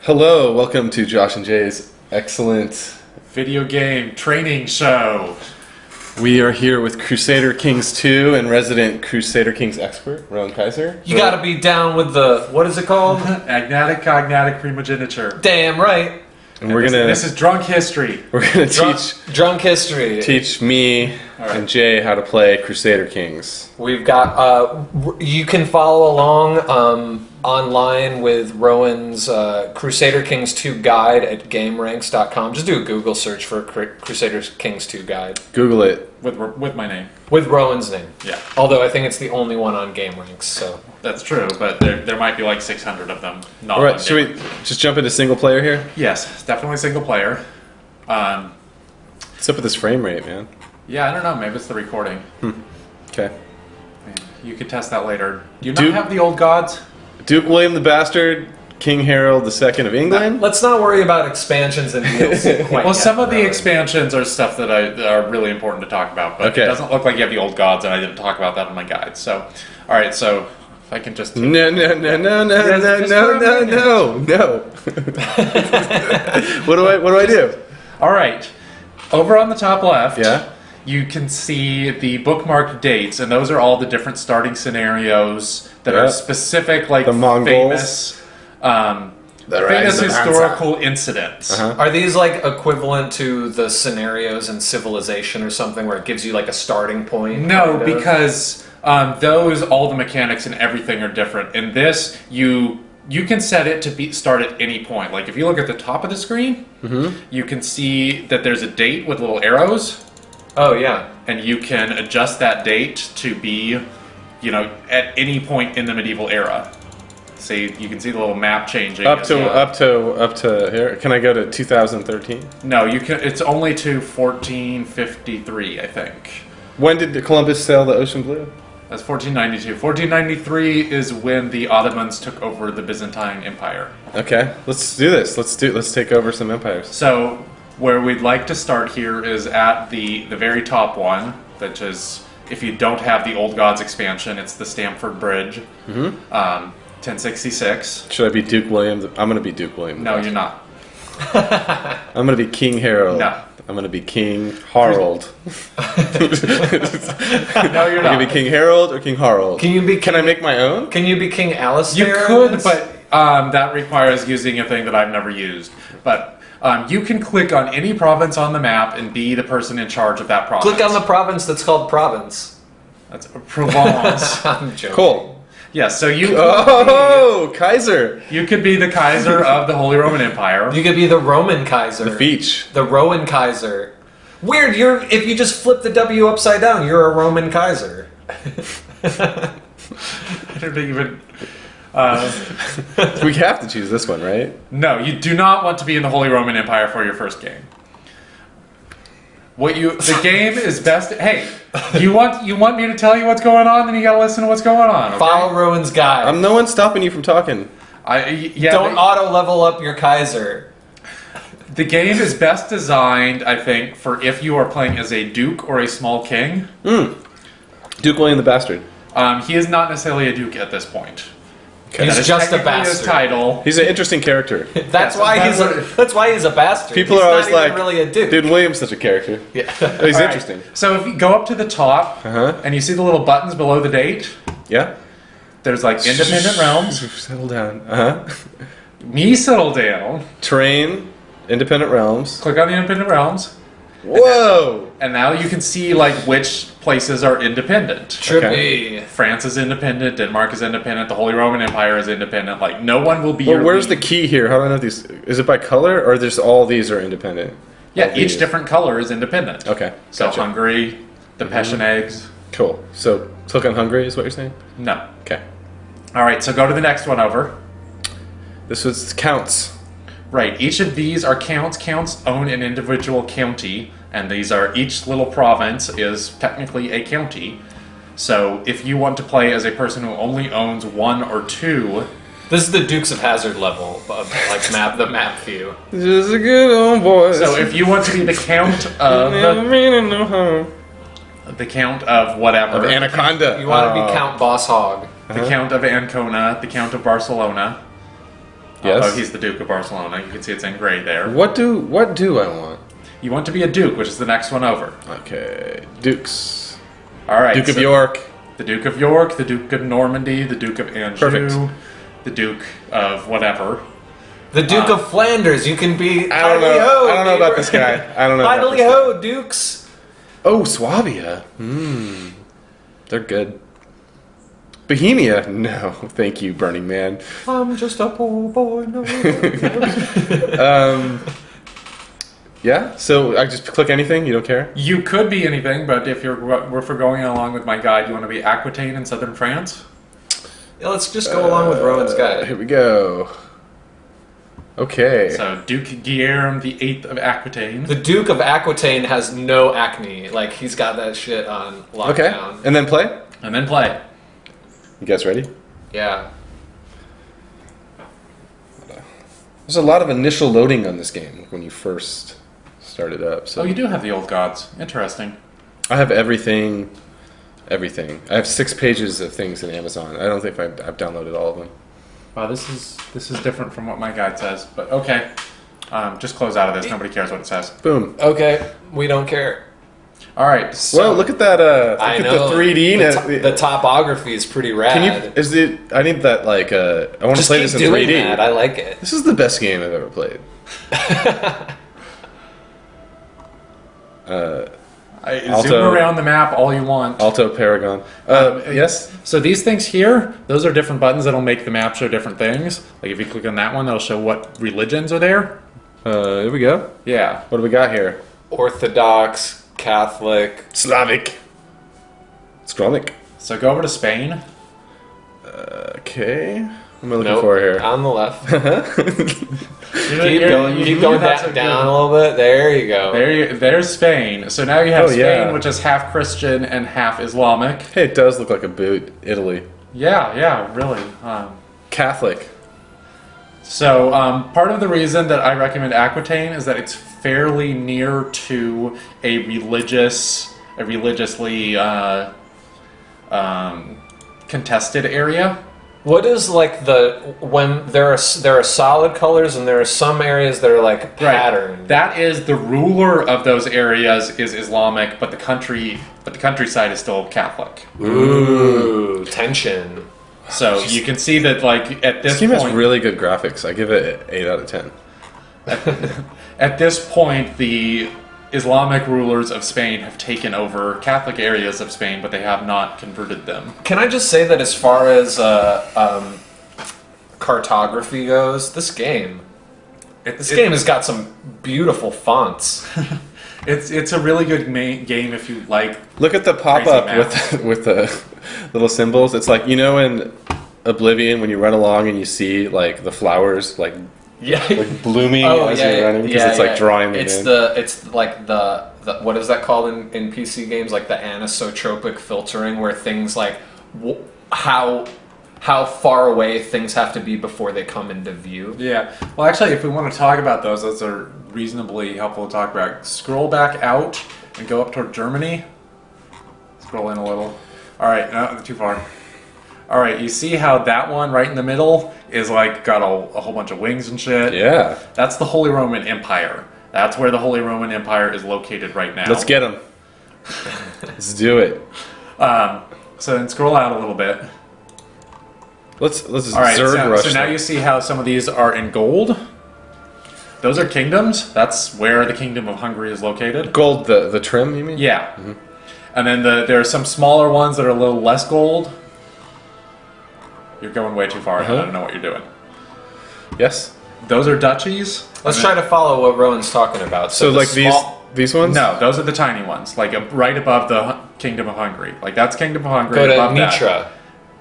Hello, welcome to Josh and Jay's excellent video game training show. We are here with Crusader Kings 2 and resident Crusader Kings expert, Rowan Kaiser. You gotta be down with the, what is it called? Agnatic-Cognatic Primogeniture. Damn right. And we're gonna. This is drunk history. We're gonna Drunk history. teach me and Jay how to play Crusader Kings. We've got. You can follow along online with Rowan's Crusader Kings 2 guide at GameRanks.com. Just do a Google search for Crusader Kings 2 guide. Google it. With my name. With Rowan's name. Yeah. Although I think it's the only one on GameRanks. So. That's true, but there might be like 600 of them. All right, should we just jump into single player here? Yes, definitely single player. What's up with this frame rate, man? Yeah, I don't know. Maybe it's the recording. Okay. You could test that later. Do you not have the old gods? Duke William the Bastard, King Harold II of England. Let's not worry about expansions and DLC quite Well, yet, some of the Rowan. expansions are stuff that are really important to talk about, but Okay. it doesn't look like you have the old gods, and I didn't talk about that in my guide. So, all right, so if I can just... No. What do I do? All right, over on the top left, Yeah. you can see the bookmarked dates, and those are all the different starting scenarios that are specific, like The Mongols. famous, The famous rise of historical incidents. Are these like equivalent to the scenarios in Civilization or something where it gives you like a starting point? No, kind of? because all the mechanics and everything are different. In this, you can set it to start at any point. Like if you look at the top of the screen, you can see that there's a date with little arrows. Oh yeah. And you can adjust that date to be, at any point in the medieval era. So you can see the little map changing. Up to here. Can I go to 2013? No, you can. It's only to 1453, I think. When did Columbus sail the ocean blue? That's 1492. 1493 is when the Ottomans took over the Byzantine Empire. Okay, let's do this. Let's take over some empires. So where we'd like to start here is at the very top one, which is, if you don't have the Old Gods expansion, it's the Stamford Bridge, 1066. Should I be Duke William? I'm gonna be Duke William. No, you're not. I'm gonna be King Harold. No. I'm gonna be King Harold. No, you're I'm not. gonna be King Harold or King Harold. Can I make my own? Can you be King Alistair? You could, but that requires using a thing that I've never used. But you can click on any province on the map and be the person in charge of that province. click on the province that's called Province. That's Provence. I'm joking. Cool. Yes, so you Oh, Kaiser. you could be the Kaiser of the Holy Roman Empire. You could be the Roman Kaiser. The Feach. The Rowan Kaiser. Weird. If you just flip the W upside down, you're a Roman Kaiser. I don't even. We have to choose this one, right? No, you do not want to be in the Holy Roman Empire for your first game. The game is best. Hey, you want me to tell you what's going on? Then you gotta listen to what's going on. Okay? Follow Rowan's guide. No one's stopping you from talking. Don't auto level up your Kaiser. The game is best designed, I think, for if you are playing as a duke or a small king. Duke William the Bastard. He is not necessarily a duke at this point. Okay. He's That is just a technically his bastard. title. He's an interesting character. That's why he's a bastard. People He's are always not even like, really a dude. Dude, William's such a character. Yeah. He's All right. interesting. So if you go up to the top and you see the little buttons below the date, Yeah? there's like independent realms. Settle down. Me settle down. Terrain, independent realms. Click on the independent realms. Whoa! And now you can see like which places are independent. Trippy. France is independent, Denmark is independent, the Holy Roman Empire is independent. Like no one will be Well, your where's lead. the key here? How do I know these? Is it by color, or there's all these are independent? Yeah, All each these. different color is independent. Okay, So gotcha. Hungary, the Pechenegs. Cool. So, click on Hungary is what you're saying? No. Okay. All right, so go to the next one over. This was counts. Right, each of these are counts. Counts own an individual county, and each little province is technically a county. So if you want to play as a person who only owns one or two, This is the Dukes of Hazzard level of like the map view. Just a good old boy. so if you want to be the count of whatever, Of Anaconda. You want to be Count Boss Hog. the count of Ancona, the count of Barcelona, Yes. Although he's the Duke of Barcelona. You can see it's in gray there. What do I want? You want to be a Duke, which is the next one over. Okay, Dukes. All right. Duke of York. The Duke of York, the Duke of Normandy, the Duke of Anjou, Perfect. the Duke of whatever. The Duke of Flanders. You can be. I don't know. I don't know about this guy. I don't know. about Idly this guy. ho, Dukes. Oh, Swabia. They're good. Bohemia? No, thank you, Burning Man. I'm just a poor boy. No. Yeah. So I just click anything. You don't care? You could be anything, but if we're going along with my guide, you want to be Aquitaine in southern France. Yeah, let's just go along with Rowan's guide. Here we go. Okay. So Duke Guillermo VIII of Aquitaine. The Duke of Aquitaine has no acne. Like, he's got that shit on lockdown. Okay. And then play. And then play. You guys ready? Yeah. There's a lot of initial loading on this game when you first start it up. So Oh, you do have the old gods. Interesting. I have everything. Everything. I have 6 pages of things in Amazon. I don't think I've downloaded all of them. Wow, this is different from what my guide says, but okay. Just close out of this. Nobody cares what it says. Boom. Okay, we don't care. All right. So Well, look at that. Look I at know. the 3D. The topography is pretty rad. Can you? Is it? I need that. Like. I want to Just play keep this in doing 3D. that. I like it. This is the best game I've ever played. Alto- zoom around the map all you want. Alto Paragon. Yes. So these things here, those are different buttons that'll make the map show different things. Like if you click on that one, that'll show what religions are there. Here we go. Yeah. What do we got here? Orthodox, Catholic. Slavic. Skronik. So go over to Spain. Okay. What am I looking Nope, for here? on the left. Keep Keep going down a little bit. There you go. There's Spain. So now you have Oh, Spain, yeah. which is half Christian and half Islamic. Hey, it does look like a boot. Italy. Yeah, really. Catholic. So part of the reason that I recommend Aquitaine is that it's fairly near to a religiously contested area. What is like when there are solid colors and there are some areas that are like patterned? That is the ruler of those areas is Islamic, but the countryside is still Catholic. Ooh, tension. So you can see that like at This this game point, has really good graphics. I give it 8 out of 10. at this point, the Islamic rulers of Spain have taken over Catholic areas of Spain, but they have not converted them. Can I just say that as far as cartography goes, this game has got some beautiful fonts. It's a really good game if you like. Look at the pop-up Crazy with the little symbols. It's like, in Oblivion when you run along and you see like the flowers like blooming as you're running because it's like drawing them in. It's like the what is that called in PC games? Like the anisotropic filtering, where things like how far away things have to be before they come into view. Yeah. Well, actually, if we want to talk about those are reasonably helpful to talk about. Scroll back out and go up toward Germany. Scroll in a little. All right, no, too far. All right, you see how that one right in the middle is like got a whole bunch of wings and shit? Yeah. That's the Holy Roman Empire. That's where the Holy Roman Empire is located right now. Let's get them. Let's do it. So then scroll out a little bit. Let's All right, Zerg rush. so now them. you see how some of these are in gold. Those are kingdoms. That's where the Kingdom of Hungary is located. Gold, the trim, you mean? Yeah. Mm-hmm. And then there are some smaller ones that are a little less gold. You're going way too far ahead. I don't know what you're doing. Yes. Those are duchies. Let's try to follow what Rowan's talking about. So the like these ones? No, those are the tiny ones, like right above the Kingdom of Hungary. Like that's Kingdom of Hungary. Go to above that. Nitra.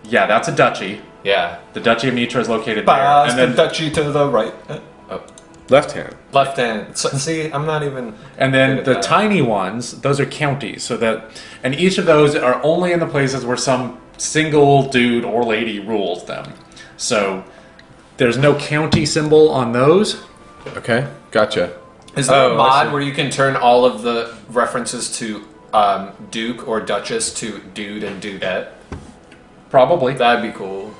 Yeah, that's a duchy. Yeah. The Duchy of Nitra is located there. Pass And the then, duchy to the right. Left hand. Left hand. So, see, I'm not even. and then good the at that. tiny ones, those are counties. And each of those are only in the places where some single dude or lady rules them. So there's no county symbol on those. Okay, gotcha. Is there a I mod see. where you can turn all of the references to Duke or Duchess to Dude and Dudette? Probably. That'd be cool.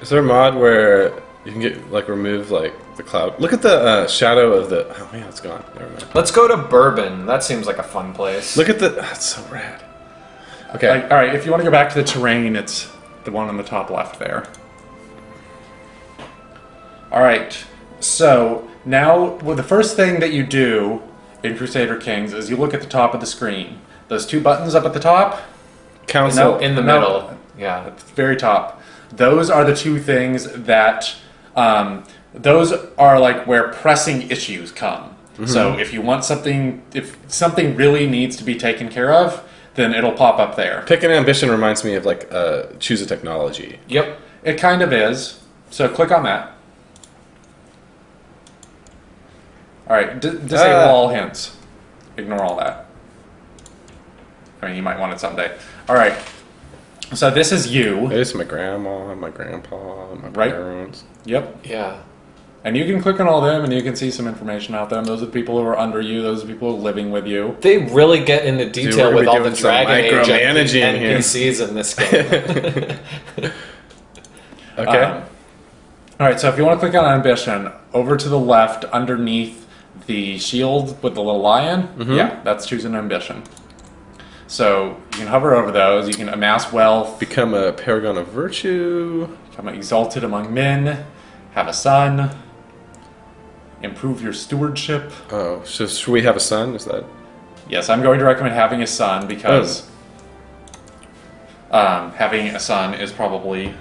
Is there a mod where You can get like remove like the cloud. Look at the shadow of the. Oh yeah, it's gone. Never mind. Let's go to Bourbon. That seems like a fun place. Look at the. That's so rad. Okay. All right. If you want to go back to the terrain, it's the one on the top left there. All right. So now, well, the first thing that you do in Crusader Kings is you look at the top of the screen. Those two buttons up at the top. Council in the middle. Yeah, at the very top. Those are the two things that. Those are like where pressing issues come. Mm-hmm. So if you want something, if something really needs to be taken care of, then it'll pop up there. Pick an ambition reminds me of like choose a technology. Yep, it kind of is. So click on that. All right, disable all hints. Ignore all that. I mean, you might want it someday. All right. So this is you. It's my grandma, my grandpa, my parents. Yep. Yeah. And you can click on all of them and you can see some information about them. Those are the people who are under you. Those are the people who are living with you. They really get into detail with all the Dragon Age NPCs in this game. Okay. All right, so if you want to click on Ambition, over to the left underneath the shield with the little lion, yeah, that's choosing Ambition. So you can hover over those, you can amass wealth. Become a paragon of virtue. Become exalted among men. Have a son. Improve your stewardship. Oh, so should we have a son? Is that? Yes, I'm going to recommend having a son because having a son is probably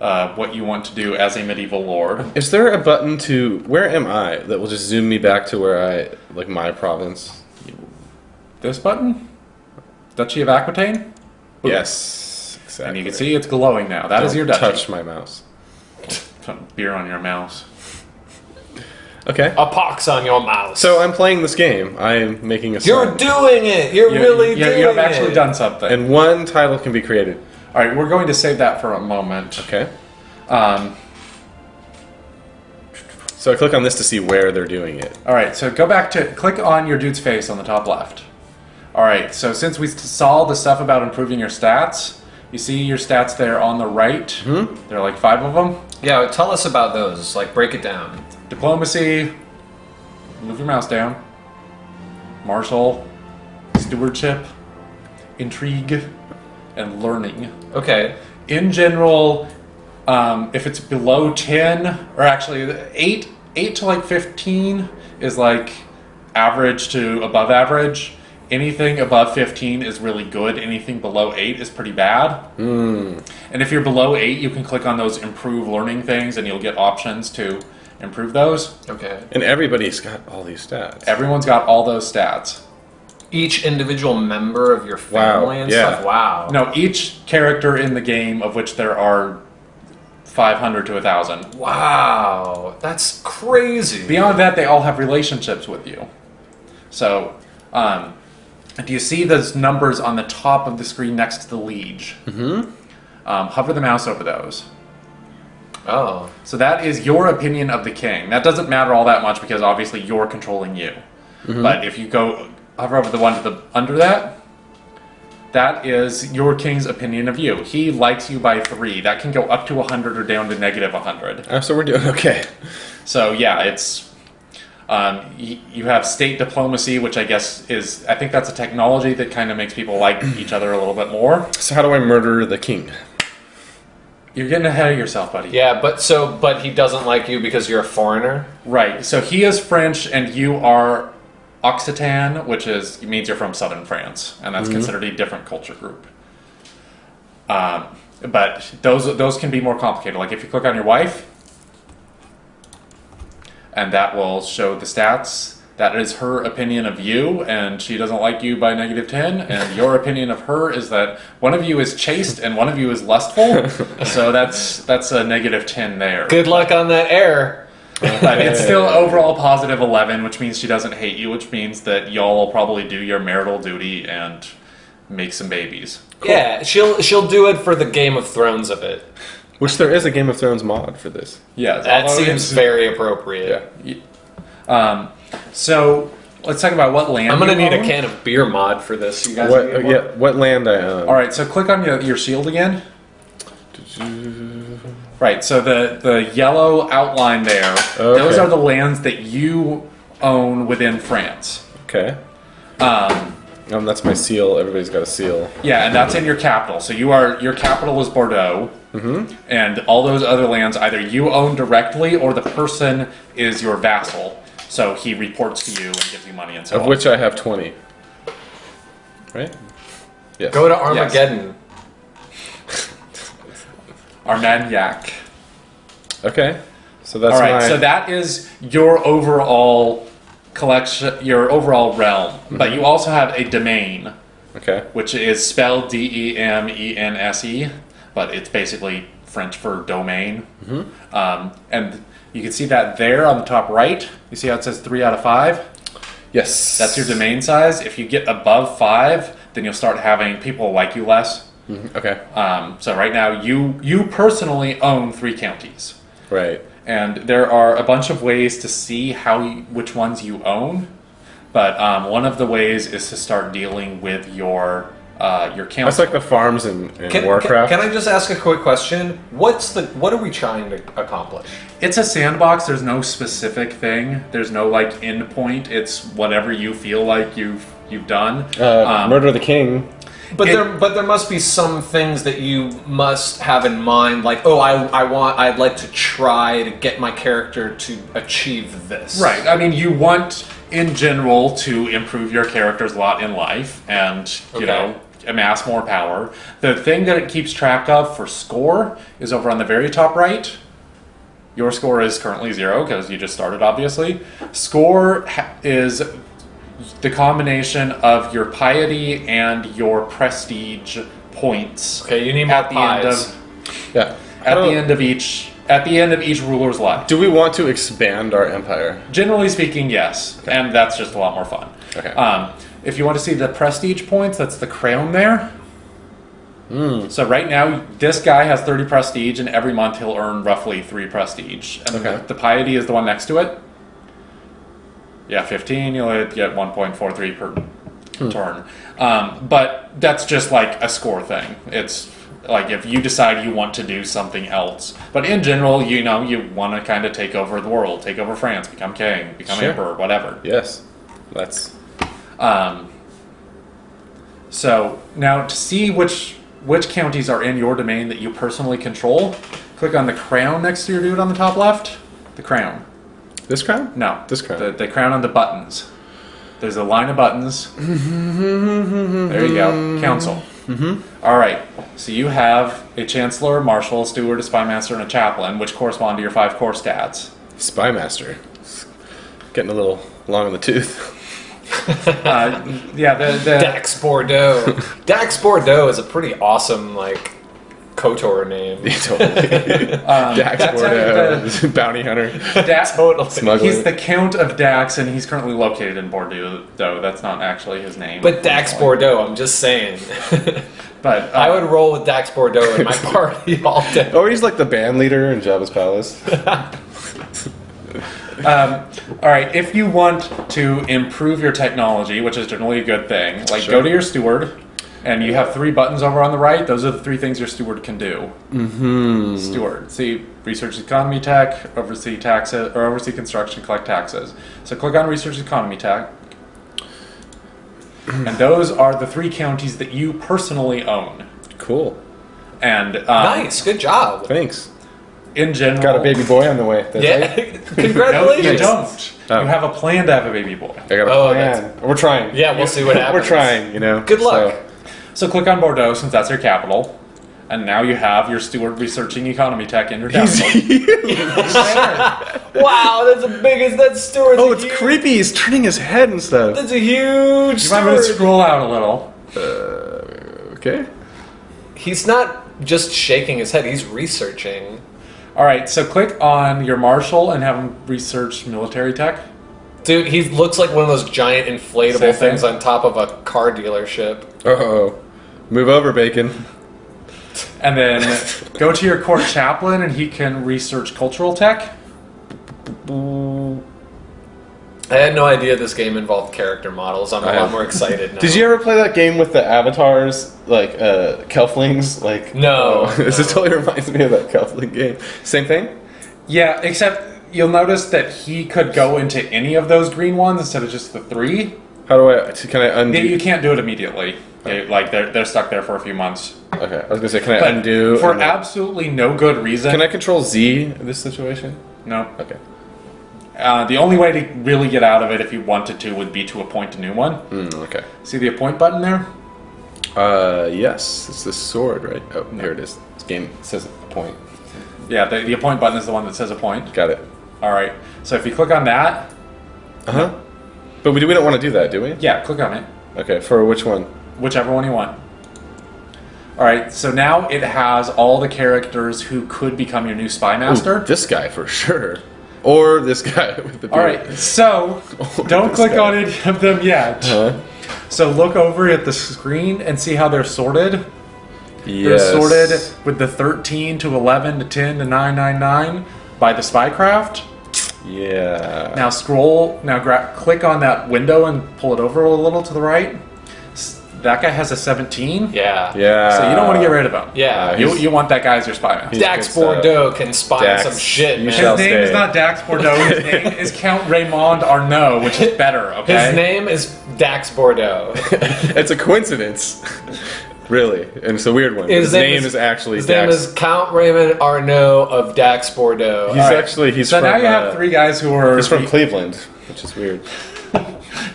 what you want to do as a medieval lord. Is there a button to where am I that will just zoom me back to where I like my province? This button? Duchy of Aquitaine? Ooh. Yes, exactly. And you can see it's glowing now. That is your duchy. Touch my mouse. Put beer on your mouse. Okay. A pox on your mouse. So I'm playing this game. I'm making a son. You're doing it. You're really doing it. You have actually done something. And one title can be created. All right, we're going to save that for a moment. Okay. So I click on this to see where they're doing it. All right, so go back to click on your dude's face on the top left. All right, so since we saw the stuff about improving your stats, you see your stats there on the right. Mm-hmm. There are like 5 of them. Yeah, tell us about those. Like, break it down. Diplomacy. Move your mouse down. Martial. Stewardship. Intrigue. And learning. Okay. In general, if it's below 10, or actually 8 to like 15 is like average to above average. Anything above 15 is really good. Anything below 8 is pretty bad. And if you're below 8, you can click on those improve learning things and you'll get options to improve those. Okay. And everybody's got all these stats. Everyone's got all those stats. Each individual member of your family and stuff? Wow. No, each character in the game, of which there are 500 to 1,000. Wow. That's crazy. Beyond that, they all have relationships with you. So, do you see those numbers on the top of the screen next to the liege? Mm-hmm. Hover the mouse over those. Oh. So that is your opinion of the king. That doesn't matter all that much because obviously you're controlling you. Mm-hmm. But if you go hover over the one to the under that, that is your king's opinion of you. He likes you by 3. That can go up to 100 or down to negative 100. Oh, so we're doing okay. So yeah, it's... you have state diplomacy, which I guess is... I think that's a technology that kind of makes people like each other a little bit more. So how do I murder the king? You're getting ahead of yourself, buddy. Yeah, but he doesn't like you because you're a foreigner? Right. So he is French and you are Occitan, which means you're from southern France, and that's considered a different culture group. But those can be more complicated. Like if you click on your wife, and that will show the stats. That is her opinion of you, and she doesn't like you by negative 10. And your opinion of her is that one of you is chaste and one of you is lustful. So that's a negative 10 there. Good luck on that error. But it's still overall positive 11, which means she doesn't hate you, which means that y'all will probably do your marital duty and make some babies. Cool. Yeah, she'll do it for the Game of Thrones of it. Which there is a Game of Thrones mod for this. Yeah, that seems very appropriate. Yeah. So let's talk about what land. I'm gonna need a can of beer mod for this. You guys. What land I own? All right, so click on your shield again. Right, so the yellow outline there, those are the lands that you own within France. Okay. That's my seal. Everybody's got a seal. Yeah, and that's in your capital. So your capital is Bordeaux, and all those other lands either you own directly or the person is your vassal. So he reports to you and gives you money and so on. Of which I have 20. Right? Yes. Go to Armageddon. Armagnac. Okay. So that's all right. So that is your overall collection, your overall realm. But you also have a domain. Okay. Which is spelled Demense, but it's basically French for domain. And you can see that there on the top right. You see how it says 3 out of 5? Yes. That's your domain size. If you get above 5, then you'll start having people like you less. Okay. So right now, you personally own 3 counties. Right. And there are a bunch of ways to see which ones you own. But one of the ways is to start dealing with your council. That's like the farms in Warcraft. Can I just ask a quick question? What are we trying to accomplish? It's a sandbox. There's no specific thing. There's no like end point. It's whatever you feel like you've done. Murder the king. But there must be some things that you must have in mind, like, I'd like to try to get my character to achieve this. Right. I mean, you want, in general, to improve your character's lot in life and, you know, amass more power. The thing that it keeps track of for score is over on the very top right. Your score is currently 0 because you just started, obviously. Score is the combination of your piety and your prestige points. Okay, you need more pies. At the end of each ruler's life. Do we want to expand our empire? Generally speaking, yes, and that's just a lot more fun. Okay. If you want to see the prestige points, that's the crown there. So right now, this guy has 30 prestige, and every month he'll earn roughly 3 prestige. And the piety is the one next to it. Yeah, 15, you'll get 1.43 per turn. But that's just like a score thing. It's like if you decide you want to do something else. But in general, you want to kind of take over the world, take over France, become king, become emperor, whatever. Yes. That's... So now to see which counties are in your domain that you personally control, click on the crown next to your dude on the top left. The crown. This crown? No. This crown. The crown on the buttons. There's a line of buttons. There you go. Council. All right. So you have a chancellor, marshal, a steward, a spymaster, and a chaplain, which correspond to your 5 core stats. Spymaster. Getting a little long in the tooth. Dax Bordeaux. Dax Bordeaux is a pretty awesome, like, KOTOR name. Dax Bordeaux, bounty hunter. Totally. Smuggler. He's the Count of Dax, and he's currently located in Bordeaux, though that's not actually his name. But Dax Bordeaux, I'm just saying. But I would roll with Dax Bordeaux in my party all day. Or he's like the band leader in Jabba's palace. All right, if you want to improve your technology, which is generally a good thing, go to your steward, and you have 3 buttons over on the right. Those are the 3 things your steward can do. Steward. See, research economy tech, oversee taxes, or oversee construction, collect taxes. So click on research economy tech. And those are the 3 counties that you personally own. Cool. And nice, good job. Thanks. In general, got a baby boy on the way. Congratulations. No, you don't. You have a plan to have a baby boy. I got a plan. We're trying. Yeah, we'll see what happens. We're trying, Good luck. So click on Bordeaux since that's your capital. And now you have your steward researching economy tech in your capital. Wow, that's the biggest. That steward's it's creepy. He's turning his head and stuff. That's a huge steward. You might want to scroll out a little. Okay. He's not just shaking his head. He's researching. All right, so click on your marshal and have him research military tech. Dude, he looks like one of those giant inflatable things on top of a car dealership. Uh-oh. Move over, Bacon. And then go to your court chaplain and he can research cultural tech. I had no idea this game involved character models. I'm a lot more excited now. Did you ever play that game with the avatars, like Kelflings? Like no. This totally reminds me of that Kelfling game. Same thing? Yeah, except you'll notice that he could go into any of those green ones instead of just the 3. How do I? Can I undo? You can't do it immediately. Like they're stuck there for a few months. Okay, I was gonna say, can I undo? For absolutely no good reason. Can I control Z in this situation? No. Okay. The only way to really get out of it, if you wanted to, would be to appoint a new one. Okay. See the appoint button there? Yes. It's the sword, right? Oh, here it is. This game says appoint. Yeah, the appoint button is the one that says appoint. Got it. All right. So if you click on that. But we don't want to do that, do we? Yeah, click on it. Okay. For which one? Whichever one you want. All right. So now it has all the characters who could become your new spy master. Ooh, this guy for sure. Or this guy with the beard. All right, so don't click on any of them yet. So look over at the screen and see how they're sorted. Yes. They're sorted with the 13 to 11 to 10 to 999 by the spycraft. Yeah. Now scroll. Now click on that window and pull it over a little to the right. That guy has a 17. Yeah. So you don't want to get rid of him. Yeah. You want that guy as your spy master. Dax Bordeaux can spy on some shit, man. His name is not Dax Bordeaux. His name is Count Raymond Arnaud, which is better, okay? His name is Dax Bordeaux. It's a coincidence. Really. And it's a weird one. His name is actually His Dax. name is Count Raymond Arnaud of Dax Bordeaux. He's so from... now you have 3 guys who are... He's from Cleveland, which is weird.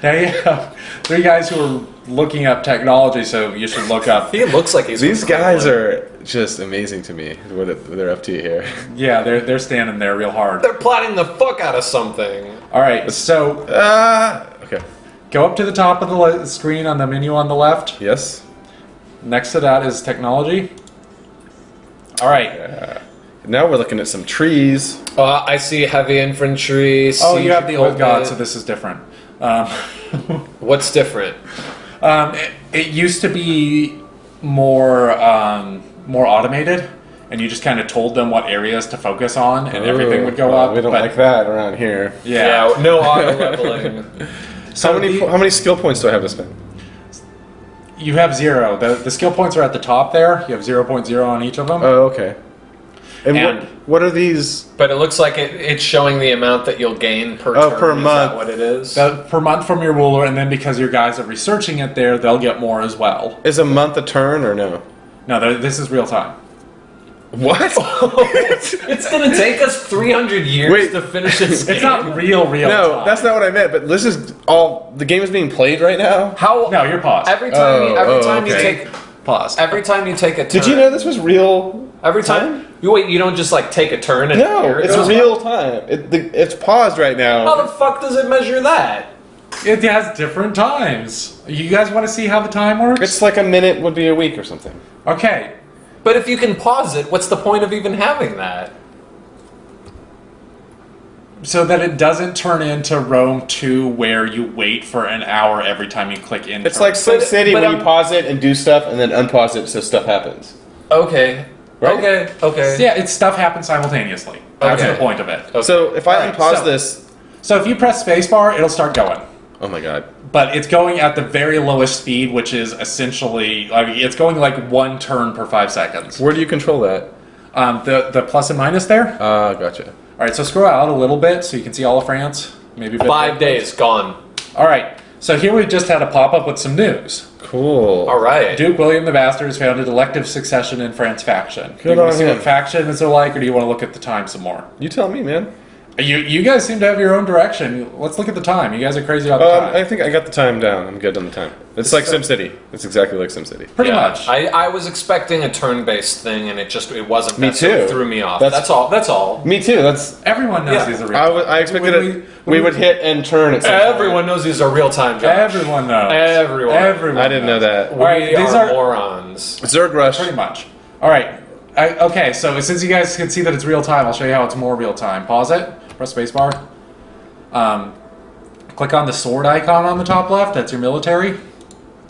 Now you have 3 guys who are looking up technology, so you should look up... He looks like he's... These guys are just amazing to me, what they're up to here. Yeah, they're standing there real hard. They're plotting the fuck out of something. Alright, so... Okay. Go up to the top of the screen on the menu on the left. Yes. Next to that is technology. Alright. Now we're looking at some trees. I see heavy infantry. Oh, you have the old god, so this is different. What's different? It used to be more automated, and you just kind of told them what areas to focus on, and everything would go up. We don't like that around here. Yeah, no auto leveling. So how many skill points do I have to spend? You have 0. The skill points are at the top there. You have 0.0 on each of them. Oh, okay. And what are these? But it looks like it's showing the amount that you'll gain per turn. Per month. Is that what it is? Per month from your ruler, and then because your guys are researching it there, they'll get more as well. Is a month a turn or no? No, this is real time. What? It's going to take us 300 years to finish this game. It's not real time. No, that's not what I meant. But this is all the game is being played right now. No, you're paused. Every time you okay. take paused. Every time you take a turn. Did you know this was real? Every time you don't just like take a turn and no, it's real time. It's paused right now. How the fuck does it measure that? It has different times. You guys want to see how the time works? It's like a minute would be a week or something. Okay. But if you can pause it, what's the point of even having that? So that it doesn't turn into Rome 2 where you wait for an hour every time you click in. It's like SimCity where you pause it and do stuff and then unpause it so stuff happens. Okay. Right? Okay. Yeah, it's stuff happens simultaneously. That's the point of it. Okay. So if I unpause this... So if you press spacebar, it'll start going. Oh my god. But it's going at the very lowest speed, which is essentially... I mean, it's going like 1 turn per 5 seconds. Where do you control that? The plus and minus there. Gotcha. Alright, so scroll out a little bit so you can see all of France. Maybe 5 days, gone. Alright, so here we just had a pop-up with some news. Cool. Alright. Duke William the Bastard has founded elective succession in France faction. Good do you want on to see him. what factions are like, or do you want to look at the time some more? You tell me, man. You guys seem to have your own direction. Let's look at the time. You guys are crazy about the time. I think I got the time down. I'm good on the time. It's like SimCity. It's exactly like SimCity. Pretty much. I was expecting a turn-based thing, and it wasn't. Me So it too. threw me off. That's all. Me too. That's. Everyone knows these are real. I expected we would hit and turn at some point. Everyone knows these are real-time jobs. Everyone knows. Everyone. I didn't know that. We these are are morons. Zerg Rush. Pretty much. All right. Okay, so since you guys can see that it's real time, I'll show you how it's more real time. Pause it. Press spacebar. Click on the sword icon on the top left. That's your military.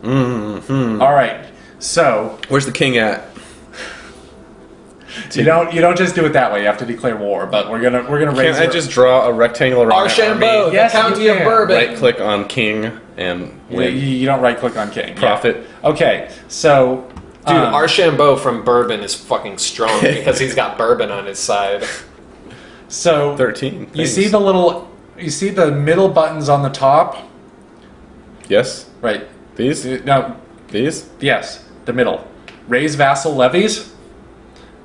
Mm-hmm. All right. So where's the king at? You don't just do it that way. You have to declare war. But we're gonna raise. Can't I just draw a rectangle around Archambault, Yes, the county you of can. Bourbon. Right click on king and win. You don't right click on king. Profit. Yeah. Okay, so Dude, Archambault from Bourbon is fucking strong because he's got bourbon on his side. So 13. You see the middle buttons on the top. Yes. Right. These. No. These. Yes. The middle. Raise vassal levies.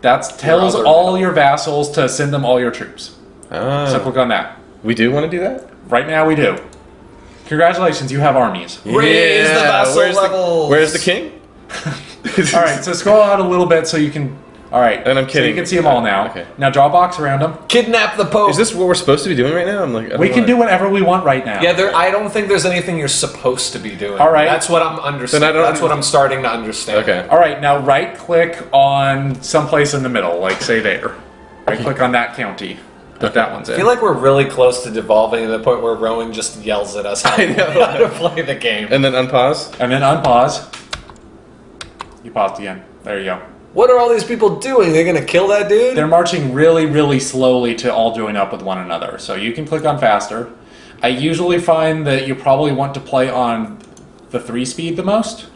That tells all your vassals to send them all your troops. Ah. So click on that. We do want to do that? Right now we do. Congratulations, you have armies. Raise the vassal levels. Where's the king? All right, so scroll out a little bit so you can. All right, and I'm kidding. So you can see them all now. Okay. Now draw a box around them. Kidnap the Pope. Is this what we're supposed to be doing right now? We can do whatever we want right now. Yeah, I don't think there's anything you're supposed to be doing. All right. That's what I'm understanding. That's what I'm starting to understand. Okay. All right, now right click on someplace in the middle, like say there. Right click on that county. Put that one's in. I feel like we're really close to devolving to the point where Rowan just yells at us how to play the game. And then unpause? And then unpause. You paused again. There you go. What are all these people doing? They're gonna kill that dude? They're marching really, really slowly to all join up with one another. So you can click on faster. I usually find that you probably want to play on the 3-speed the most.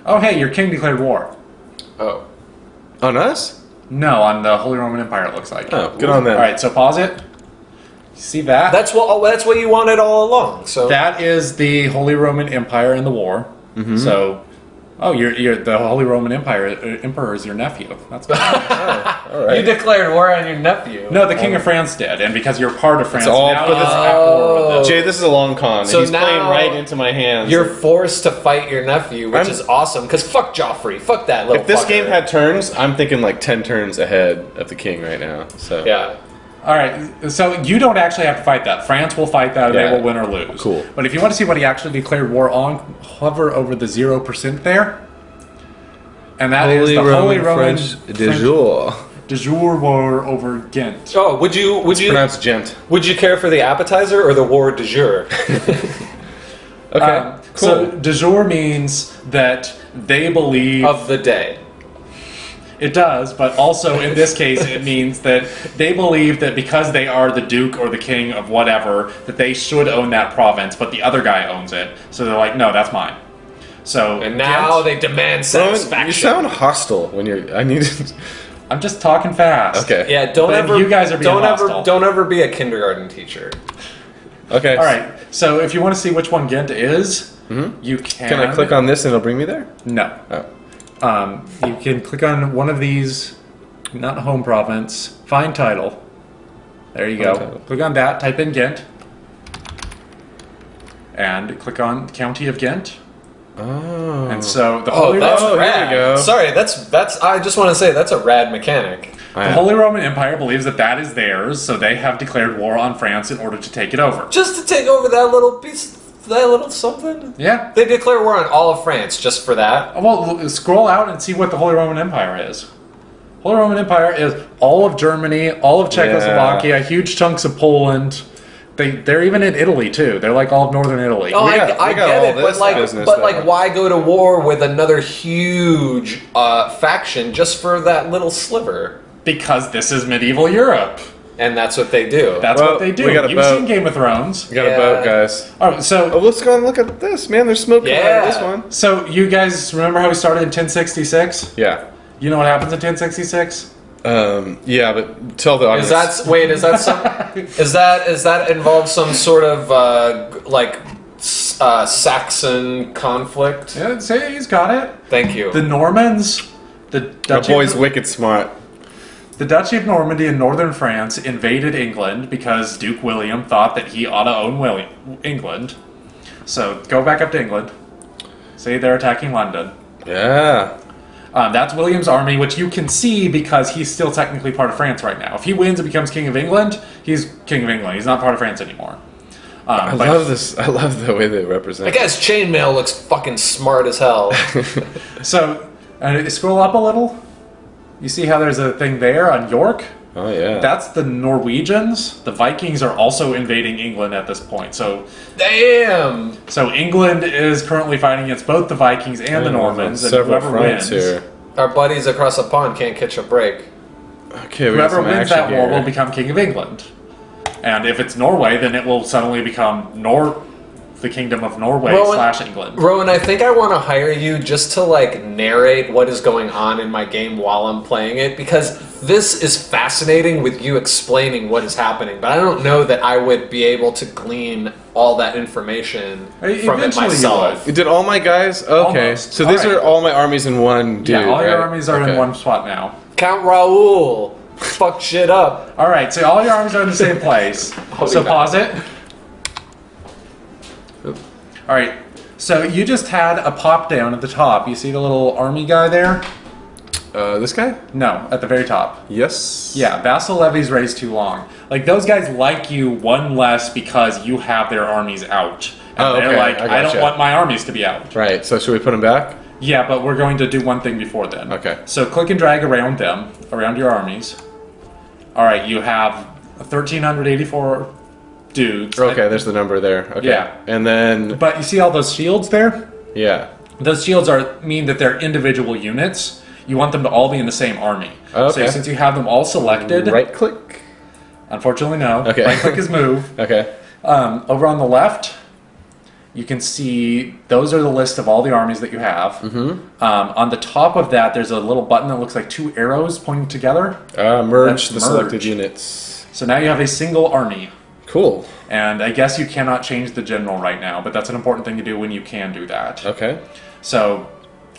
Oh, hey, your king declared war. Oh. On us? No, on the Holy Roman Empire, it looks like. Oh, good on them. All right, so pause it. See that? That's what you wanted all along. So that is the Holy Roman Empire in the war. Mm-hmm. So, you're the Holy Roman Emperor is your nephew. That's good. All right. You declared war on your nephew. No, the King of France did, and because you're part of France, all now for he's this- at war with Jay, this is a long con. So He's playing now right into my hands. You're forced to fight your nephew, which is awesome. Because fuck Joffrey, fuck that little. If this fucker. game had turns, I'm thinking like 10 turns ahead of the king right now. So yeah. All right, so you don't actually have to fight that. France will fight that, and they will win or lose. Cool. But if you want to see what he actually declared war on, hover over the 0% there, and that is the Holy Roman de jour. de jour war over Ghent. Oh, would you Pronounced gent. would you care for the appetizer or the war de jour? Okay. Cool. So de jour means that they believe Of the day. It does, but also in this case, it means that they believe that because they are the duke or the king of whatever, that they should own that province, but the other guy owns it. So they're like, no, that's mine. So And now they demand satisfaction. Rowan, you sound hostile when you're. I need to. I'm just talking fast. Okay. Yeah, don't But ever. you guys are being hostile. don't ever be a kindergarten teacher. Okay. All right. So if you want to see which one Ghent is, you can. Can I click on this and it'll bring me there? No. Oh. You can click on one of these, not home province, find title. There you go. Title. Click on that, type in Ghent, and click on County of Ghent. Oh. And so the Oh, Holy, that's here we rad. go. Sorry, that's. I just want to say that's a rad mechanic. the Holy Roman Empire believes that that is theirs, so they have declared war on France in order to take it over. Just to take over that little piece, that little something. Yeah. They declare war on all of France just for that. Well, scroll out and see what the Holy Roman Empire is. Holy Roman Empire is all of Germany, all of Czechoslovakia, huge chunks of Poland. They're even in Italy too. They're like all of northern Italy. Oh, I got get all it, this business, but though. why go to war with another huge faction just for that little sliver? Because this is medieval Europe. And that's what they do. That's Well, what they do. we got a You've boat. seen Game of Thrones. We got a boat, guys. Oh, so Oh, let's go and look at this, man. There's smoke coming out of this one. so you guys remember how we started in 1066? Yeah. You know what happens in 1066? Yeah, but tell the audience. Is that involve some sort of Saxon conflict? Yeah, say he's got it. Thank you. The Normans, the My Duchy, boy's wicked smart. the Duchy of Normandy in northern France invaded England because Duke William thought that he ought to own England. So go back up to England. Say they're attacking London. Yeah. That's William's army, which you can see because he's still technically part of France right now. If he wins and becomes King of England, he's King of England. He's not part of France anymore. I love this. I love the way they represent. That guy's chainmail looks fucking smart as hell. So, scroll up a little. You see how there's a thing there on York? Oh, yeah. That's the Norwegians. The Vikings are also invading England at this point. So Damn! England is currently fighting against both the Vikings and the Normans, and Several whoever fronts wins. here. Our buddies across the pond can't catch a break. Okay, whoever wins that war will become King of England. And if it's Norway, then it will suddenly become the Kingdom of Norway / England. Rowan, I think I want to hire you just to like narrate what is going on in my game while I'm playing it, because this is fascinating with you explaining what is happening, but I don't know that I would be able to glean all that information from it myself. You did all my guys? Okay. Almost. So these are all my armies in one dude. Yeah, all your armies are in one spot now. Count Raoul. Fuck shit up. Alright, so all your armies are in the same place. So pause it. Alright, so you just had a pop down at the top. You see the little army guy there? This guy? No, at the very top. Yes. Yeah, Vassal levies raised too long. Like, those guys like you one less because you have their armies out. And they're like, I don't want my armies to be out. Right, so should we put them back? Yeah, but we're going to do one thing before then. Okay. So click and drag around them, around your armies. Alright, you have 1,384 dudes. Okay, there's the number there. Okay. Yeah. And then... But you see all those shields there? Yeah. Those shields mean that they're individual units. You want them to all be in the same army. Okay. So since you have them all selected... Right click? Unfortunately, no. Okay. Right click is move. Okay. Over on the left, you can see those are the list of all the armies that you have. Mm-hmm. On the top of that, there's a little button that looks like two arrows pointing together. Merge the selected units. So now you have a single army. Cool. And I guess you cannot change the general right now, but that's an important thing to do when you can do that. Okay. So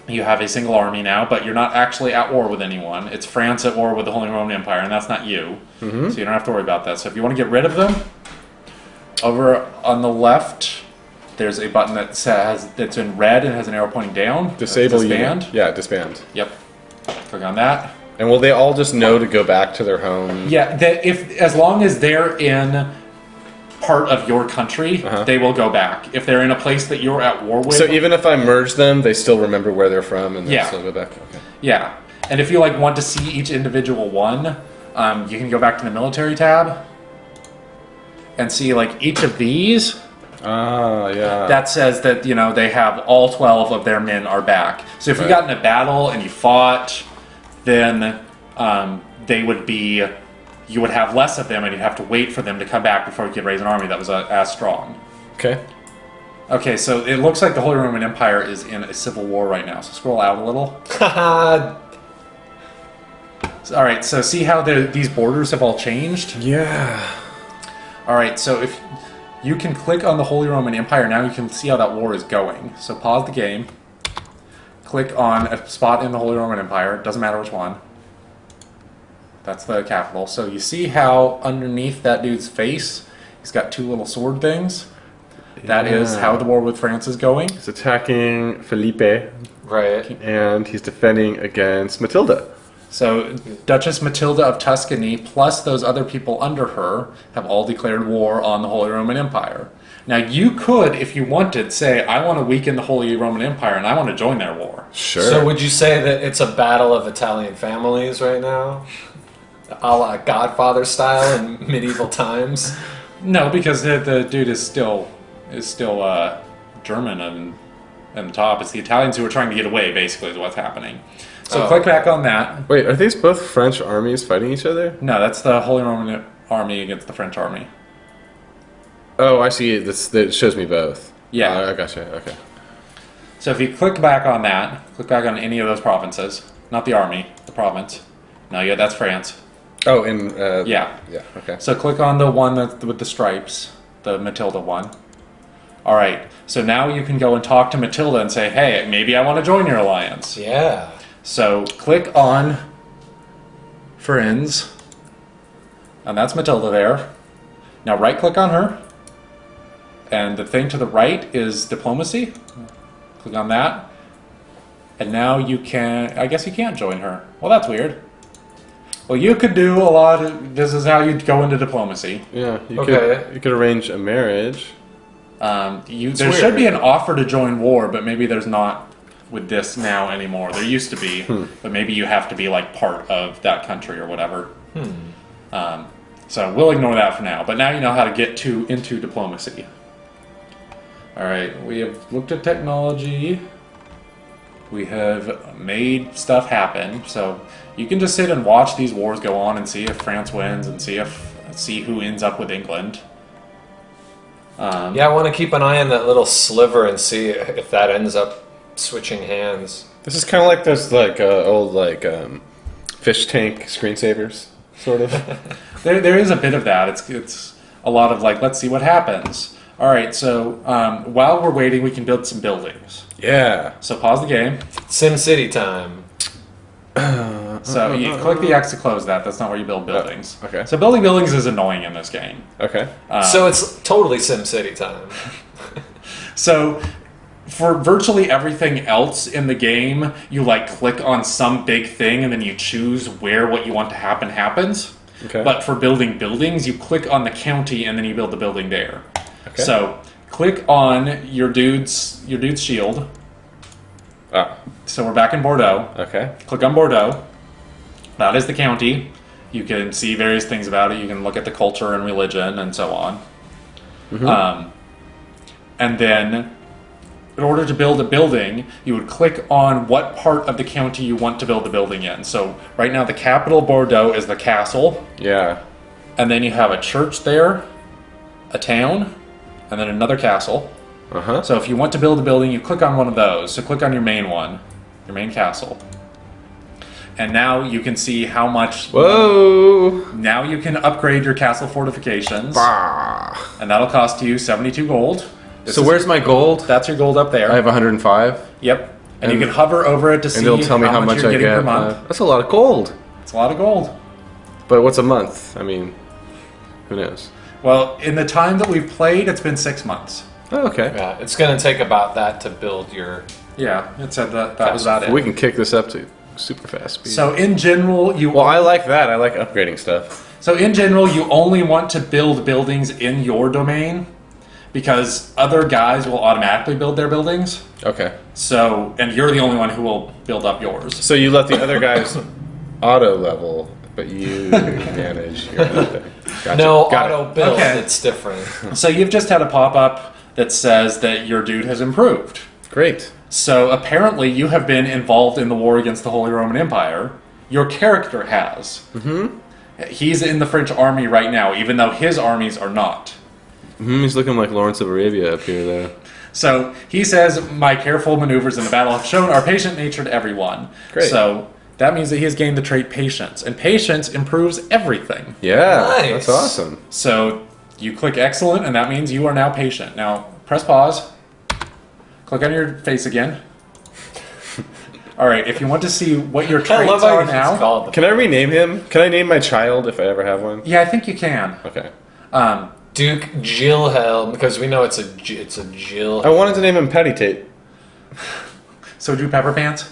you have a single army now, but you're not actually at war with anyone. It's France at war with the Holy Roman Empire, and that's not you. Mm-hmm. So you don't have to worry about that. So if you want to get rid of them, over on the left, there's a button that says that's in red and has an arrow pointing down. Disable disband. unit. Yeah, disband. Yep. Click on that. And will they all just know to go back to their home? Yeah, as long as they're in part of your country, they will go back. If they're in a place that you're at war with... So even if I merge them, they still remember where they're from and they still go back? Okay. Yeah. And if you want to see each individual one, you can go back to the military tab and see each of these. Ah, yeah. That says that, they have all 12 of their men are back. So if you got in a battle and you fought, then they would be... You would have less of them, and you'd have to wait for them to come back before you could raise an army that was as strong. Okay. Okay, so it looks like the Holy Roman Empire is in a civil war right now. So scroll out a little. Alright, so see how these borders have all changed? Yeah. Alright, so if you can click on the Holy Roman Empire, now you can see how that war is going. So pause the game. Click on a spot in the Holy Roman Empire. Doesn't matter which one. That's the capital. So you see how underneath that dude's face, he's got two little sword things? That is how the war with France is going. He's attacking Felipe. Right. And he's defending against Matilda. So Duchess Matilda of Tuscany, plus those other people under her, have all declared war on the Holy Roman Empire. Now you could, if you wanted, say, I want to weaken the Holy Roman Empire and I want to join their war. Sure. So would you say that it's a battle of Italian families right now? A la Godfather style in medieval times? No, because the dude is still German and the top. It's the Italians who are trying to get away, basically, is what's happening. So click back on that. Wait, are these both French armies fighting each other? No, that's the Holy Roman Army against the French army. Oh, I see. It shows me both. Yeah. I gotcha. Okay. So if you click back on that, click back on any of those provinces, not the army, the province. No, yeah, that's France. Oh, in... yeah. Yeah, okay. So click on the one with the stripes, the Matilda one. Alright, so now you can go and talk to Matilda and say, hey, maybe I want to join your alliance. Yeah. So click on Friends, and that's Matilda there. Now right click on her, and the thing to the right is Diplomacy. Click on that. And now you can... I guess you can't join her. Well, that's weird. Well, you could do a lot of... This is how you'd go into diplomacy. Yeah, you could arrange a marriage. There should be an offer to join war, but maybe there's not with this now anymore. There used to be, but maybe you have to be part of that country or whatever. So we'll ignore that for now. But now you know how to get into diplomacy. All right, we have looked at technology. We have made stuff happen, so you can just sit and watch these wars go on and see if France wins and see who ends up with England. Yeah, I want to keep an eye on that little sliver and see if that ends up switching hands. This is kind of like those old fish tank screensavers, sort of. There is a bit of that. It's a lot of like, let's see what happens. All right, so while we're waiting, we can build some buildings. Yeah. So pause the game. Sim City time. So you click the X to close that. That's not where you build buildings. Okay. So building buildings is annoying in this game. Okay. So it's totally Sim City time. So for virtually everything else in the game, you like click on some big thing and then you choose where what you want to happen happens. Okay. But for building buildings, you click on the county and then you build the building there. Okay. So click on your dude's shield. Ah. So we're back in Bordeaux. Okay. Click on Bordeaux. That is the county. You can see various things about it. You can look at the culture and religion and so on. Mm-hmm. And then, in order to build a building, you would click on what part of the county you want to build the building in. So right now the capital, Bordeaux, is the castle. Yeah. And then you have a church there, a town, and then another castle. Uh-huh. So if you want to build a building, you click on one of those. So click on your main one, your main castle. And now you can see how much... Whoa! Now you can upgrade your castle fortifications. Bah. And that'll cost you 72 gold. So where's my gold? That's your gold up there. I have 105. Yep. And you can hover over it to see it'll tell me how much you're I getting get per month. that's a lot of gold. It's a lot of gold. But what's a month? I mean, who knows? Well, in the time that we've played, it's been 6 months. Oh, okay. Yeah, it's going to take about that to build your... Yeah, it said that was about it. We can kick this up to super fast speed. So in general, Well, I like that. I like upgrading stuff. So in general, you only want to build buildings in your domain because other guys will automatically build their buildings. Okay. So, and you're the only one who will build up yours. So you let the other guys auto level, but you manage your own thing. Gotcha. No, Got auto it. build, Okay. it's different. So you've just had a pop-up that says that your dude has improved. Great. So apparently you have been involved in the war against the Holy Roman Empire. Your character has. Mm-hmm. He's in the French army right now, even though his armies are not. Mm-hmm. He's looking like Lawrence of Arabia up here, though. So he says, my careful maneuvers in the battle have shown our patient nature to everyone. Great. So that means that he has gained the trait patience. And patience improves everything. Yeah, Nice. that's awesome. So you click excellent, and that means you are now patient. Now, press pause. Click on your face again. All right, if you want to see what your traits are now... Can I rename him? Can I name my child if I ever have one? Yeah, I think you can. Okay. Duke Gilhelm, because we know it's a Jill. I wanted to name him Patty Tate. So Drew Pepper Pants?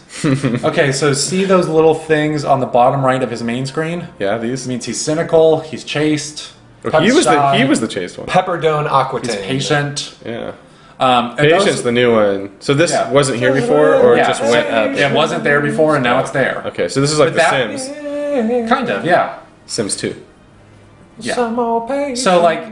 Okay, so see those little things on the bottom right of his main screen? Yeah, these? It means he's cynical, he's chaste, He was the chaste one. Pepperdone Aquitaine. he's patient. Yeah. And Patience, the new one. So this wasn't here before, or it just went up? It wasn't there before, and now it's there. Okay, so this is like But The Sims. Kind of, yeah. Sims 2. Yeah. Some more patience. So, like,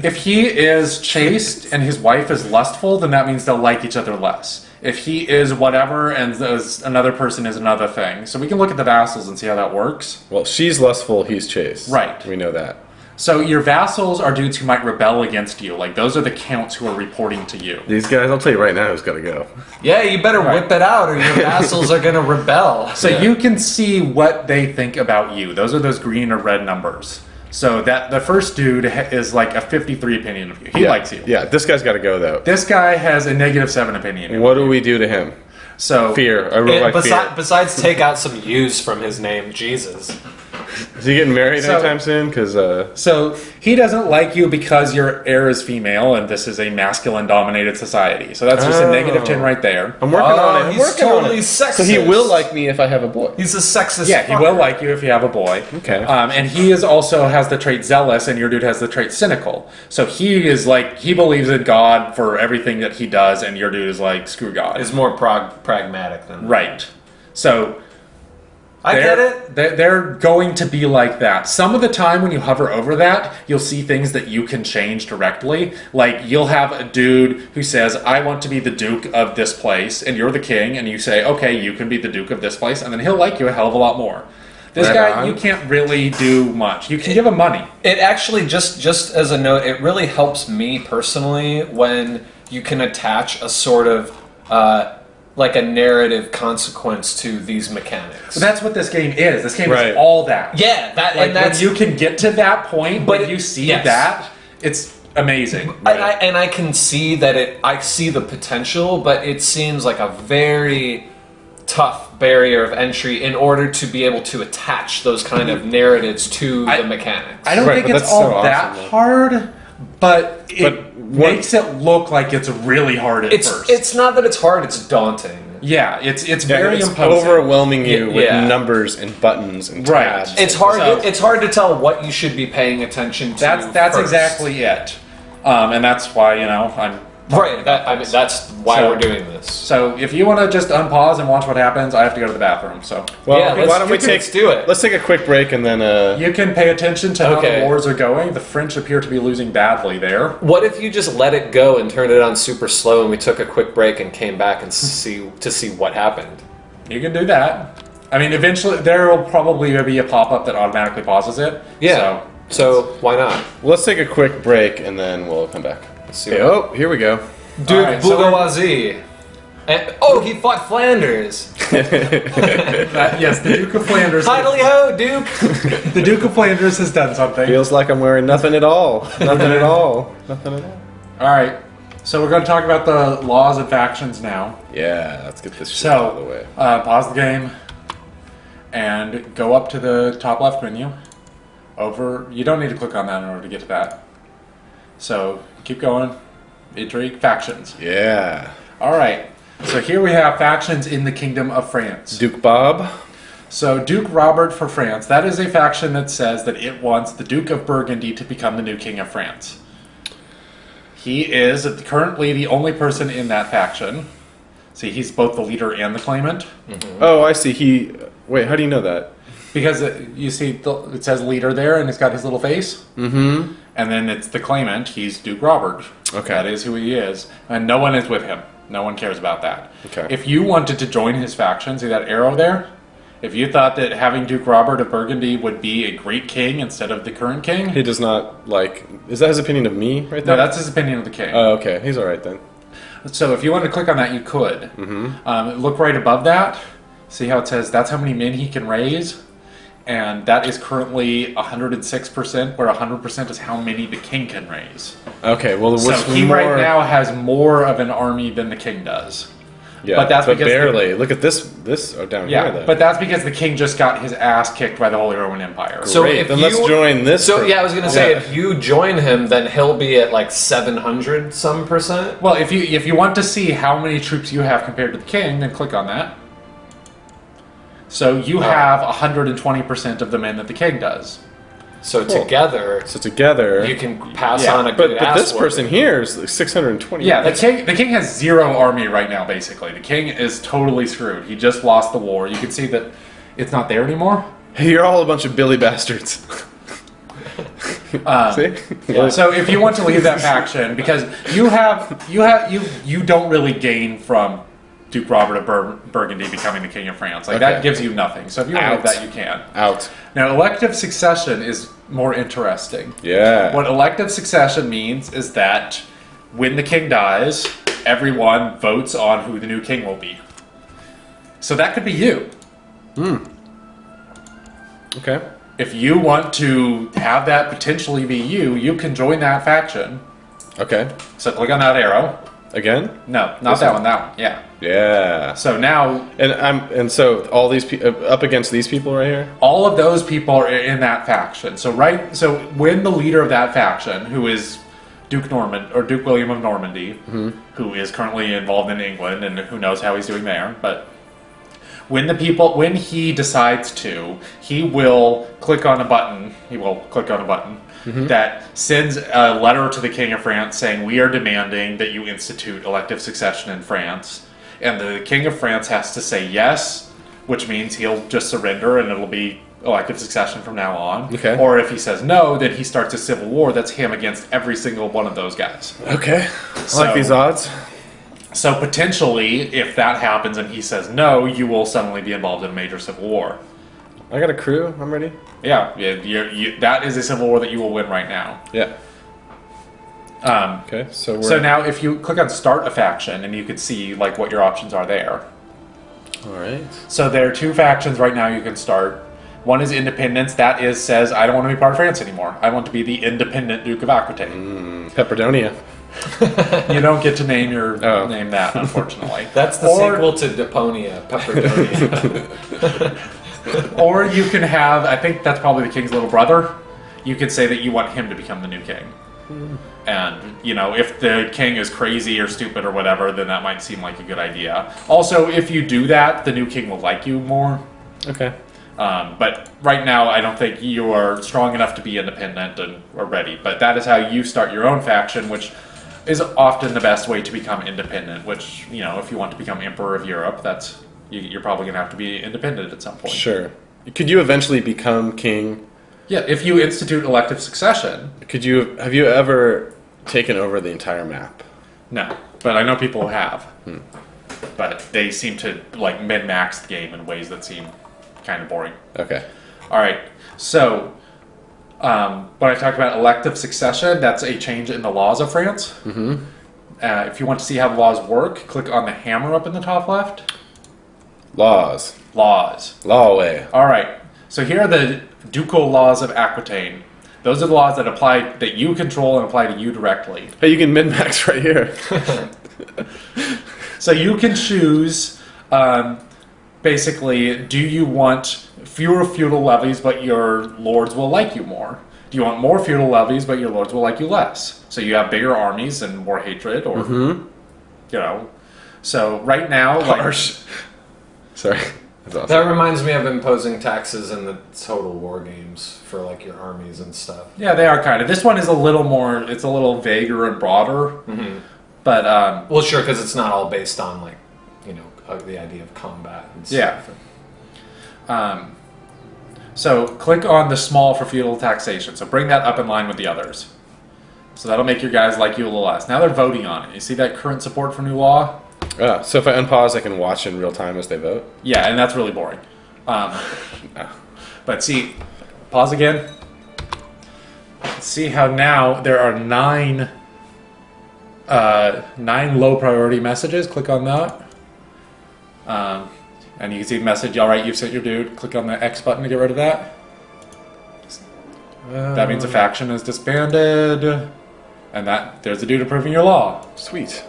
if he is chaste and his wife is lustful, then that means they'll like each other less. If he is whatever and another person is another thing. So we can look at the vassals and see how that works. Well, she's lustful, he's chaste. Right. We know that. So your vassals are dudes who might rebel against you. Like, those are the counts who are reporting to you. These guys, I'll tell you right now who's got to go. Yeah, you better whip it out or your vassals are going to rebel. So you can see what they think about you. Those are those green or red numbers. So that the first dude is like a 53 opinion of you. He likes you. Yeah, this guy's got to go, though. This guy has a -7 opinion. What do we do to him? So Fear. I really like fear. Besides take out some U's from his name, Jesus. Is he getting married anytime soon? So he doesn't like you because your heir is female, and this is a masculine-dominated society. So that's just a -10 right there. I'm working on it. I'm He's working totally on it. sexist. So he will like me if I have a boy. He's a sexist. Yeah, he will like you if you have a boy. Okay. And he is also has the trait zealous, and your dude has the trait cynical. So he is like, he believes in God for everything that he does, and your dude is like, screw God. Is more pragmatic than Right. So I get it. They're going to be like that. Some of the time when you hover over that, you'll see things that you can change directly. Like, you'll have a dude who says, I want to be the Duke of this place, and you're the king, and you say, okay, you can be the Duke of this place, and then he'll like you a hell of a lot more. This guy, you can't really do much. You can give him money. It actually, just as a note, it really helps me personally when you can attach a sort of, like a narrative consequence to these mechanics. But that's what this game is. This game is all that. Yeah, and that's... When you can get to that point, but you see that, it's amazing. And I can see that I see the potential, but it seems like a very tough barrier of entry in order to be able to attach those kind of narratives to the mechanics. I don't think it's all that hard, but it makes it look like it's really hard at first. It's not that it's hard, it's daunting. Yeah, it's very imposing. Overwhelming you with numbers and buttons and tabs. It's hard. It's hard to tell what you should be paying attention to. That's exactly it, and that's why I'm. Right, that's why we're doing this. So if you want to just unpause and watch what happens, I have to go to the bathroom. So why don't let's do it? Let's take a quick break and then. You can pay attention to how the wars are going. The French appear to be losing badly there. What if you just let it go and turned it on super slow, and we took a quick break and came back and see what happened? You can do that. I mean, eventually there will probably be a pop-up that automatically pauses it. Yeah. So why not? Well, let's take a quick break and then we'll come back. Okay, here we go. Duke Bourgeoisie. He fought Flanders. Yes, the Duke of Flanders. Tidily ho, Duke. The Duke of Flanders has done something. Feels like I'm wearing nothing at all. Nothing at all. Nothing at all. All right. So we're going to talk about the laws and factions now. Yeah, let's get this shit out of the way. Pause the game and go up to the top left menu. You don't need to click on that in order to get to that. So keep going. Intrigue, factions. Yeah. All right. So here we have factions in the Kingdom of France. Duke Bob. So Duke Robert for France. That is a faction that says that it wants the Duke of Burgundy to become the new King of France. He is currently the only person in that faction. See, he's both the leader and the claimant. Mm-hmm. Oh, I see. Wait, how do you know that? Because you see, it says leader there, and it's got his little face. Mm-hmm. And then it's the claimant. He's Duke Robert. Okay. That is who he is. And no one is with him. No one cares about that. Okay. If you wanted to join his faction, see that arrow there? If you thought that having Duke Robert of Burgundy would be a great king instead of the current king... He does not, is that his opinion of me right there? No, that's his opinion of the king. Oh, okay. He's all right then. So if you wanted to click on that, you could. Mm-hmm. Look right above that. See how it says that's how many men he can raise? And that is currently 106%, where 100% is how many the king can raise. Okay, well... So he right now has more of an army than the king does. Yeah, but that's because barely. Look at this down here, though. But that's because the king just got his ass kicked by the Holy Roman Empire. So great, then let's join this. So I was going to say, if you join him, then he'll be at like 700 some percent. Well, if you want to see how many troops you have compared to the king, then click on that. So you have 120% of the men that the king does. So together, you can pass on a good But this person here is 620. Yeah, the king has zero army right now, basically. The king is totally screwed. He just lost the war. You can see that it's not there anymore. Hey, you're all a bunch of Billy bastards. See? Yeah. So if you want to leave that faction, because you don't really gain from Duke Robert of Burgundy becoming the King of France. That gives you nothing. So if you want that, you can. Out. Now, elective succession is more interesting. Yeah. What elective succession means is that when the king dies, everyone votes on who the new king will be. So that could be you. Okay. If you want to have that potentially be you, you can join that faction. Okay. So click on that arrow. Again? No, not that one. That one. Yeah. Yeah. So now, and so all these up against these people right here. All of those people are in that faction. So when the leader of that faction, who is Duke William of Normandy, who is currently involved in England, and who knows how he's doing there, but when he decides to, he will click on a button. That sends a letter to the King of France saying, we are demanding that you institute elective succession in France. And the King of France has to say yes, which means he'll just surrender and it'll be elective succession from now on. Okay. Or if he says no, then he starts a civil war that's him against every single one of those guys. Okay. I like these odds. So potentially, if that happens and he says no, you will suddenly be involved in a major civil war. I got a crew. I'm ready. Yeah, that is a civil war that you will win right now. Yeah. Okay, so now if you click on start a faction, and you can see like what your options are there. All right. So there are 2 factions right now you can start. One is independence. That says I don't want to be part of France anymore. I want to be the independent Duke of Aquitaine. Pepperdonia. You don't get to name name that, unfortunately. That's the sequel to Deponia, Pepperdonia. Or you can have, I think that's probably the king's little brother. You could say that you want him to become the new king. And, if the king is crazy or stupid or whatever, then that might seem like a good idea. Also, if you do that, the new king will like you more. Okay. But right now, I don't think you are strong enough to be independent and are ready. But that is how you start your own faction, which is often the best way to become independent, which, if you want to become emperor of Europe, you're probably going to have to be independent at some point. Sure. Could you eventually become king? Yeah, if you institute elective succession. Have you ever taken over the entire map? No, but I know people who have. But they seem to min-max the game in ways that seem kind of boring. Okay. All right. So, when I talked about elective succession, that's a change in the laws of France. Mm-hmm. If you want to see how the laws work, click on the hammer up in the top left. Laws. Lawway. All right. So here are the ducal laws of Aquitaine. Those are the laws that you control and apply to you directly. Hey, you can min-max right here. So you can choose, basically, do you want fewer feudal levies but your lords will like you more? Do you want more feudal levies but your lords will like you less? So you have bigger armies and more hatred, or, So right now... Harsh. Sorry. That's awesome. That reminds me of imposing taxes in the Total War games for your armies and stuff. Yeah, they are kind of. This one is a little more. It's a little vaguer and broader. Mm-hmm. But well, sure, because it's not all based on the idea of combat and stuff. Yeah. So click on the small for feudal taxation. So bring that up in line with the others. So that'll make your guys like you a little less. Now they're voting on it. You see that current support for new law? So if I unpause, I can watch in real time as they vote? Yeah, and that's really boring. But see, pause again. See how now there are 9 low priority messages. Click on that. And you can see the message, all right, you've sent your dude. Click on the X button to get rid of that. That means a faction is disbanded. And there's a dude approving your law. Sweet.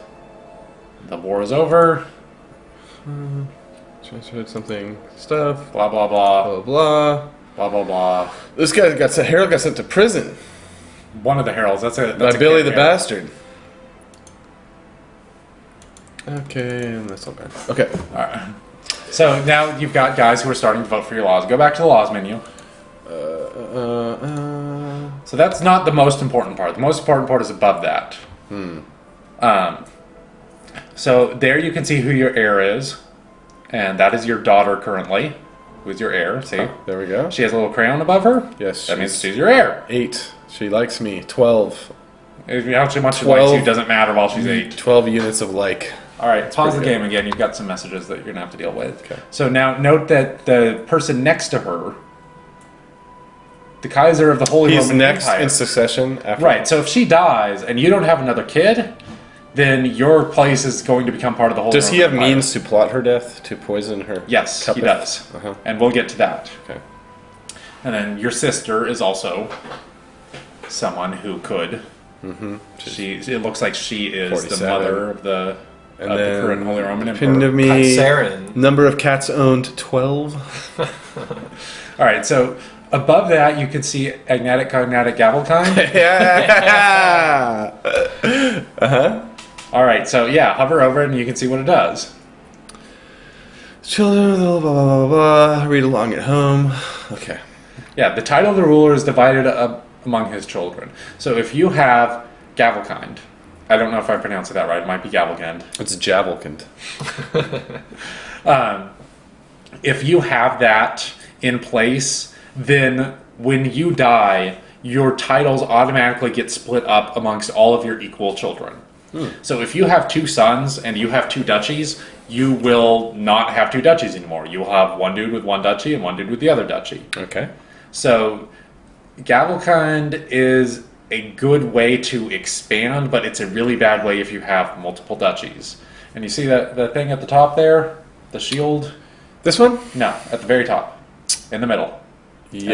The war is over. Transferred something. Stuff. Blah, blah, blah. Blah, blah. Blah, blah, blah. This guy Harold got sent to prison. One of the heralds. That's by Billy the Bastard. Okay, and that's all bad. Okay. All right. So now you've got guys who are starting to vote for your laws. Go back to the laws menu. So that's not the most important part. The most important part is above that. So there you can see who your heir is. And that is your daughter currently. Who's your heir, see? Oh, there we go. She has a little crayon above her. Yes. That means she's your heir. 8. She likes me. 12. How much she likes you doesn't matter while she's 8. 12 units of like. All right, pause the game again. You've got some messages that you're going to have to deal with. Okay. So now note that the person next to her, the Kaiser of the Holy Roman Empire. He's next in succession after. Right, so if she dies and you don't have another kid, then your place is going to become part of the Holy Roman Empire. Does he have means to plot her death, to poison her? Yes, he does. And we'll get to that. Okay. And then your sister is also someone who could. It looks like she is 47. the mother of the current Holy Roman Empire. Pinned of me. Kaiserin. Number of cats owned 12. All right, so above that you can see Agnatic-Cognatic Gavelkind. Yeah. All right, so yeah, hover over it and you can see what it does. Children, blah, blah, blah, blah, read along at home. Okay. Yeah, the title of the ruler is divided up among his children. So if you have Gavelkind, I don't know if I pronounced that right, it might be Gavelkind. It's Javelkind. if you have that in place, then when you die, your titles automatically get split up amongst all of your equal children. So if you have 2 sons and you have 2 duchies, you will not have 2 duchies anymore. You will have one dude with one duchy and one dude with the other duchy. Okay. So Gavelkind is a good way to expand, but it's a really bad way if you have multiple duchies. And you see that the thing at the top there? The shield? This one? No, at the very top. In the middle. Yes.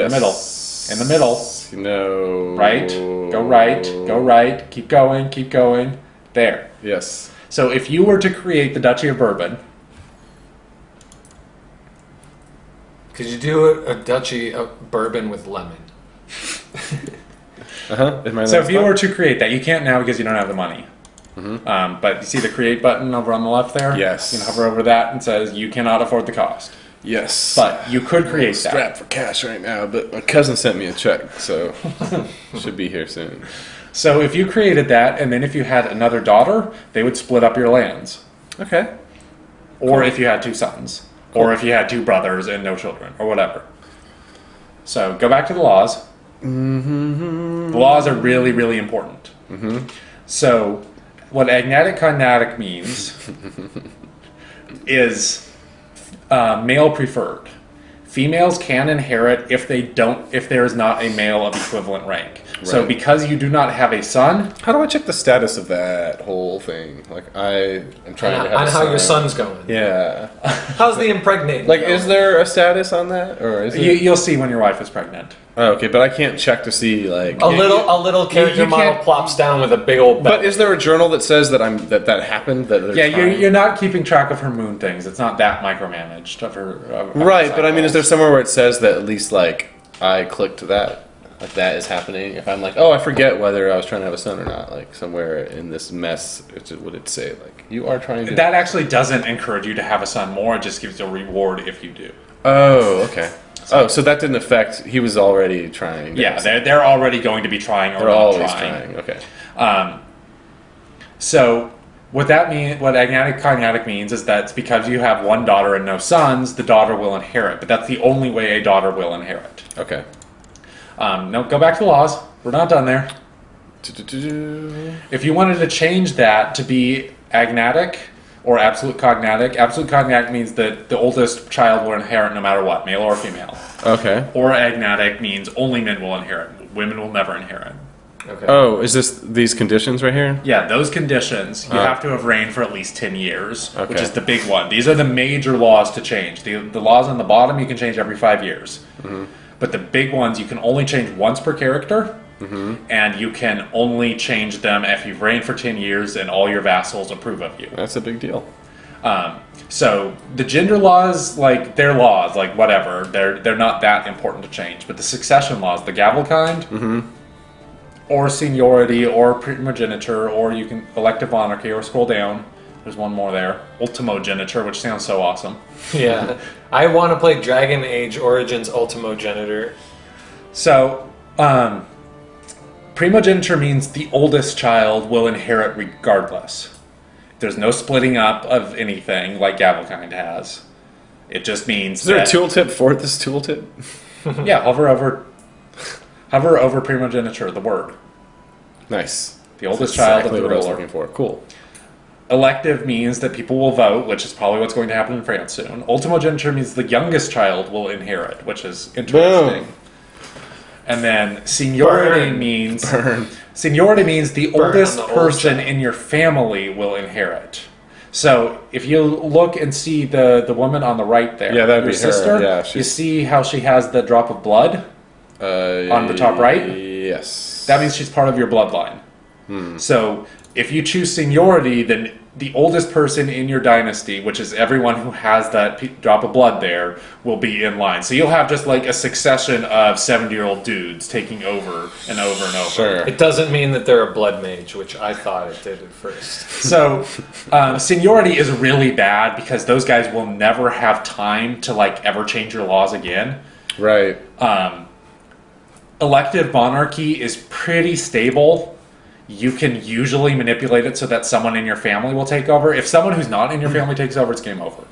In the middle. In the middle. No. Right. Go right. Go right. Keep going. Keep going. There. Yes. So if you were to create the Duchy of Bourbon... Could you do a Duchy of Bourbon with lemon? So if you were to create that, you can't now because you don't have the money. But you see the create button over on the left there? Yes. You can hover over that and it says you cannot afford the cost. Yes. But you could create that. Strapped for cash right now, but my cousin sent me a check, so should be here soon. So if you created that, and then if you had another daughter, they would split up your lands. Okay. Or if you had 2 sons. Cool. Or if you had 2 brothers and no children, or whatever. So go back to the laws. The laws are really, really important. So what Agnatic-Cognatic means is male preferred. Females can inherit if there is not a male of equivalent rank. Right. So because you do not have a son... How do I check the status of that whole thing? Like, I am trying to have on a how son. your son's going. Yeah. How's the impregnating Like, going? is there a status on that? Or is it... You'll see when your wife is pregnant. Oh, okay, but I can't check to see, like... A little character model plops down with a big old belt. But is there a journal that says that that happened? That yeah, you're not keeping track of her moon things. It's not that micromanaged of her... Right, but I mean, is there somewhere where it says that at least, like, I clicked that? Like, that is happening? If I'm like, oh, I forget whether I was trying to have a son or not. Like, somewhere in this mess, would it say, like, you are trying to... That actually doesn't encourage you to have a son more. It just gives you a reward if you do. Oh, okay. So that didn't affect... He was already trying. Yeah, they're already going to be trying or they're not always trying. Okay. So what Agnatic-Cognatic means is that it's because you have one daughter and no sons, the daughter will inherit. But that's the only way a daughter will inherit. Okay. No, go back to the laws. We're not done there. If you wanted to change that to be Agnatic or Absolute Cognatic means that the oldest child will inherit no matter what, male or female. Okay. Or Agnatic means only men will inherit. Women will never inherit. Okay. Oh, is this these conditions right here? Yeah, those conditions. You have to have reigned for at least 10 years, which is the big one. These are the major laws to change. The laws on the bottom you can change every 5 years. But the big ones you can only change once per character, and you can only change them if you've reigned for 10 years and all your vassals approve of you. That's a big deal. So the gender laws, like, they're laws, like, whatever. They're not that important to change. But the succession laws, the Gavelkind, or seniority, or primogeniture, or you can elective monarchy, or scroll down. There's one more there. Ultimogeniture, which sounds so awesome. Yeah. I want to play Dragon Age Origins Ultimogeniture. So, primogeniture means the oldest child will inherit regardless. There's no splitting up of anything like Gavelkind has. It just means Is there a tooltip for this tooltip? Yeah, hover over primogeniture, the word. Nice. The oldest child of the what I was ruler. looking for. Cool. Elective means that people will vote, which is probably what's going to happen in France soon. Ultimogeniture means the youngest child will inherit, which is interesting. Boom. And then seniority means the oldest person in your family will inherit. So if you look and see the woman on the right there, that'd be sister, her. Yeah, you see how she has the drop of blood on the top right? Yes. That means she's part of your bloodline. So if you choose seniority, then the oldest person in your dynasty, which is everyone who has that drop of blood there, will be in line. So you'll have just like a succession of 70-year-old dudes taking over and over and over. Sure. It doesn't mean that they're a blood mage, which I thought it did at first. So seniority is really bad because those guys will never have time to like ever change your laws again. Right. Elective monarchy is pretty stable. You can usually manipulate it so that someone in your family will take over. If someone who's not in your family takes over, it's game over.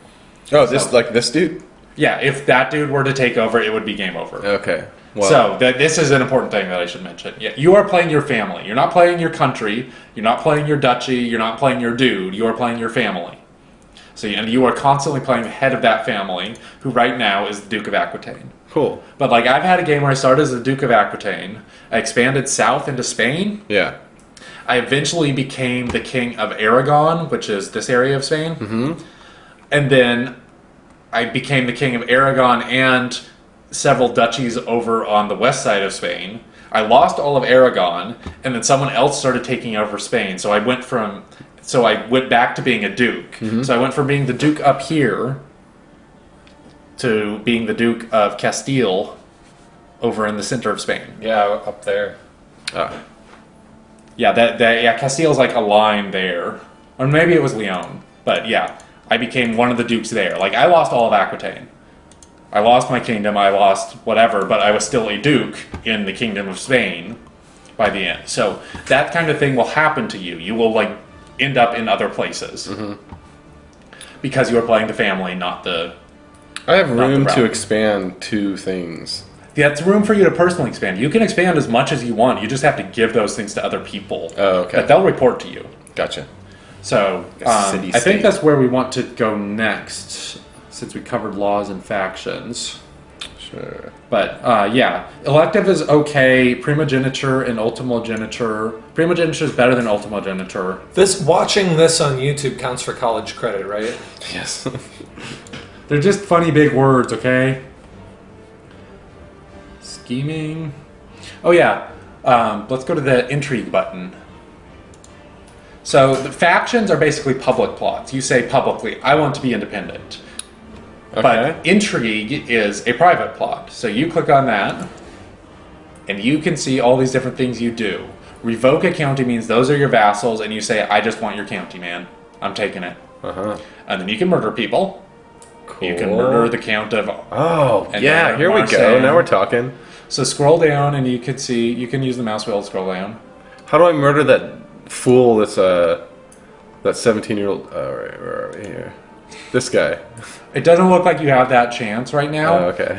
Oh, this dude? Yeah, if that dude were to take over, it would be game over. Okay. Well, So this is an important thing that I should mention. Yeah, you are playing your family. You're not playing your country. You're not playing your duchy. You're not playing your dude. You are playing your family. So and you are constantly playing the head of that family, who right now is the Duke of Aquitaine. cool. But like I've had a game where I started as the Duke of Aquitaine. I expanded south into Spain. Yeah. I eventually became the King of Aragon, which is this area of Spain. Mm-hmm. And then I became the King of Aragon and several duchies over on the west side of Spain. I lost all of Aragon, and then someone else started taking over Spain. So I went back to being a duke. Mm-hmm. So I went from being the duke up here to being the Duke of Castile over in the center of Spain. Yeah, up there. Yeah, Castile's like a line there. Or maybe it was Leon. But yeah, I became one of the dukes there. Like, I lost all of Aquitaine. I lost my kingdom, I lost whatever, but I was still a duke in the Kingdom of Spain by the end. So that kind of thing will happen to you. You will, like, end up in other places. Mm-hmm. Because you are playing the family, not the... I have room to expand 2 things. Yeah, it's room for you to personally expand. You can expand as much as you want. You just have to give those things to other people. Oh, okay. But they'll report to you. Gotcha. So, I think that's where we want to go next, since we covered laws and factions. Sure. But, yeah. Elective is okay. Primogeniture and ultimogeniture. Primogeniture is better than ultimogeniture. Watching this on YouTube counts for college credit, right? Yes. They're just funny big words, okay? Scheming. Oh, yeah. Let's go to the intrigue button. So the factions are basically public plots. You say publicly, I want to be independent. Okay. But intrigue is a private plot. So you click on that, and you can see all these different things you do. Revoke a county means those are your vassals, and you say, I just want your county, man. I'm taking it. Uh-huh. And then you can murder people. Cool. You can murder the Count of... Oh, yeah, here we go. Now we're talking. So scroll down, and you can see... You can use the mouse wheel to scroll down. How do I murder that fool that's, that 17-year-old... Oh, right, where are we here? This guy. It doesn't look like you have that chance right now. Oh, okay.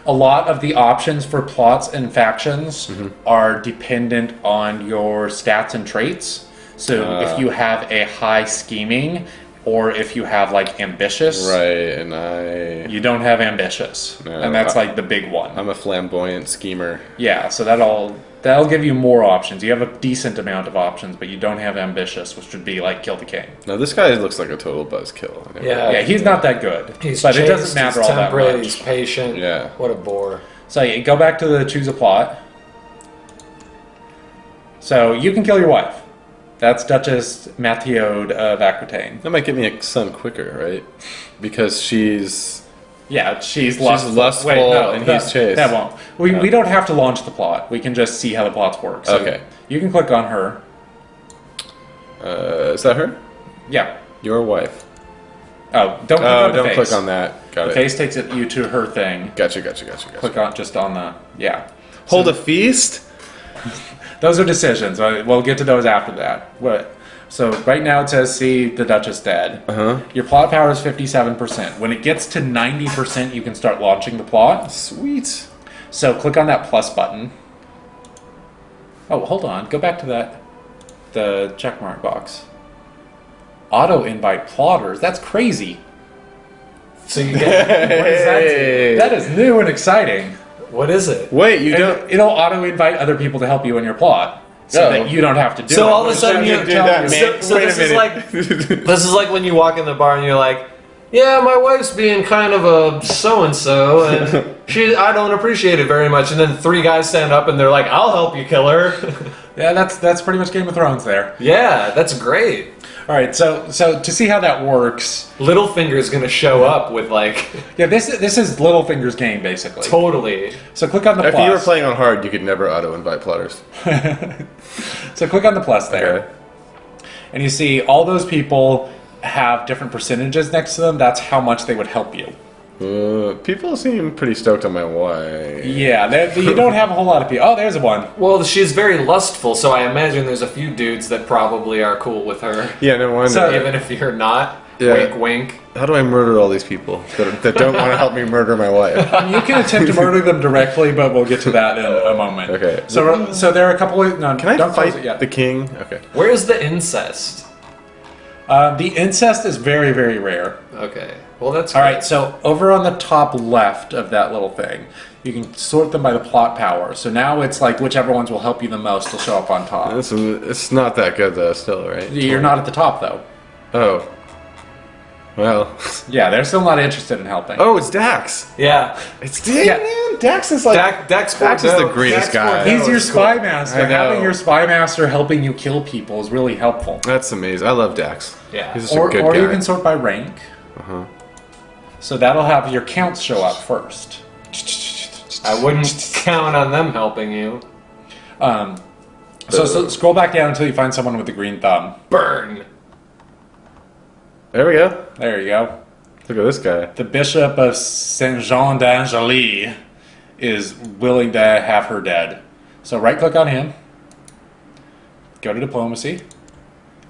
A lot of the options for plots and factions are dependent on your stats and traits. So if you have a high scheming, or if you have like ambitious, right? And you don't have ambitious, and that's like the big one. I'm a flamboyant schemer. Yeah, so that'll give you more options. You have a decent amount of options, but you don't have ambitious, which would be like kill the king. Now this guy looks like a total buzzkill. Yeah, he's not that good. But it doesn't matter all that much. He's patient. Yeah. What a bore. So you go back to the choose a plot. So you can kill your wife. That's Duchess Mathiode of Aquitaine. That might get me a son quicker, right? Because she's lustful. Wait, no, and he's chaste. That won't. We don't have to launch the plot. We can just see how the plots work. So okay. You can click on her. Is that her? Yeah. Your wife. Oh, don't click on the face. Click on that. Got it. The face takes you to her thing. Gotcha. Click on just on the Hold a feast. Those are decisions. We'll get to those after that. So right now it says, see the Duchess dead. Uh-huh. Your plot power is 57%. When it gets to 90%, you can start launching the plot. Sweet. So click on that plus button. Oh, hold on. Go back to the checkmark box. Auto invite plotters. That's crazy. So you get What does that do? That is new and exciting. What is it? Wait, It'll auto invite other people to help you in your plot. So that you don't have to do it. So all of a sudden you do that, man. So Wait this a is like this is like when you walk in the bar and you're like, yeah, my wife's being kind of a so-and-so, and I don't appreciate it very much. And then 3 guys stand up and they're like, I'll help you kill her. Yeah, that's pretty much Game of Thrones there. Yeah, that's great. All right, so to see how that works, Littlefinger's gonna show up with like yeah, this is Littlefinger's game basically. totally. So click on the If plus. you were playing on hard, you could never auto-invite plotters. So click on the plus there, Okay. and you see all those people have different percentages next to them. That's how much they would help you. People seem pretty stoked on my wife. Yeah, you don't have a whole lot of people. Oh, there's one. Well, she's very lustful, so I imagine there's a few dudes that probably are cool with her. Yeah, no wonder. So- Even if you're not. Yeah. Wink, wink. How do I murder all these people that don't want to help me murder my wife? You can attempt to murder them directly, but we'll get to that in a moment. Okay. So there are a couple of... No, Can I don't close it fight yet. the king? Okay. Where's the incest? The incest is very, very rare. Okay. Well, that's All right, so over on the top left of that little thing, you can sort them by the plot power. So now it's like whichever ones will help you the most will show up on top. It's not that good though, still, right? You're not at the top, though. Oh. Well. Yeah, they're still not interested in helping. Oh, it's Dax. Yeah. It's Dax. Yeah. Man, Dax is like Dax Dax is the greatest guy. He's your is spy cool. master. I know. Having your spy master helping you kill people is really helpful. That's amazing. I love Dax. Yeah. He's just a good Or guy. you can sort by rank. Uh-huh. So that'll have your counts show up first. I wouldn't count on them helping you. So scroll back down until you find someone with the green thumb. Burn. There we go. There you go. Look at this guy. The Bishop of Saint Jean d'Angely is willing to have her dead. So right click on him. Go to diplomacy.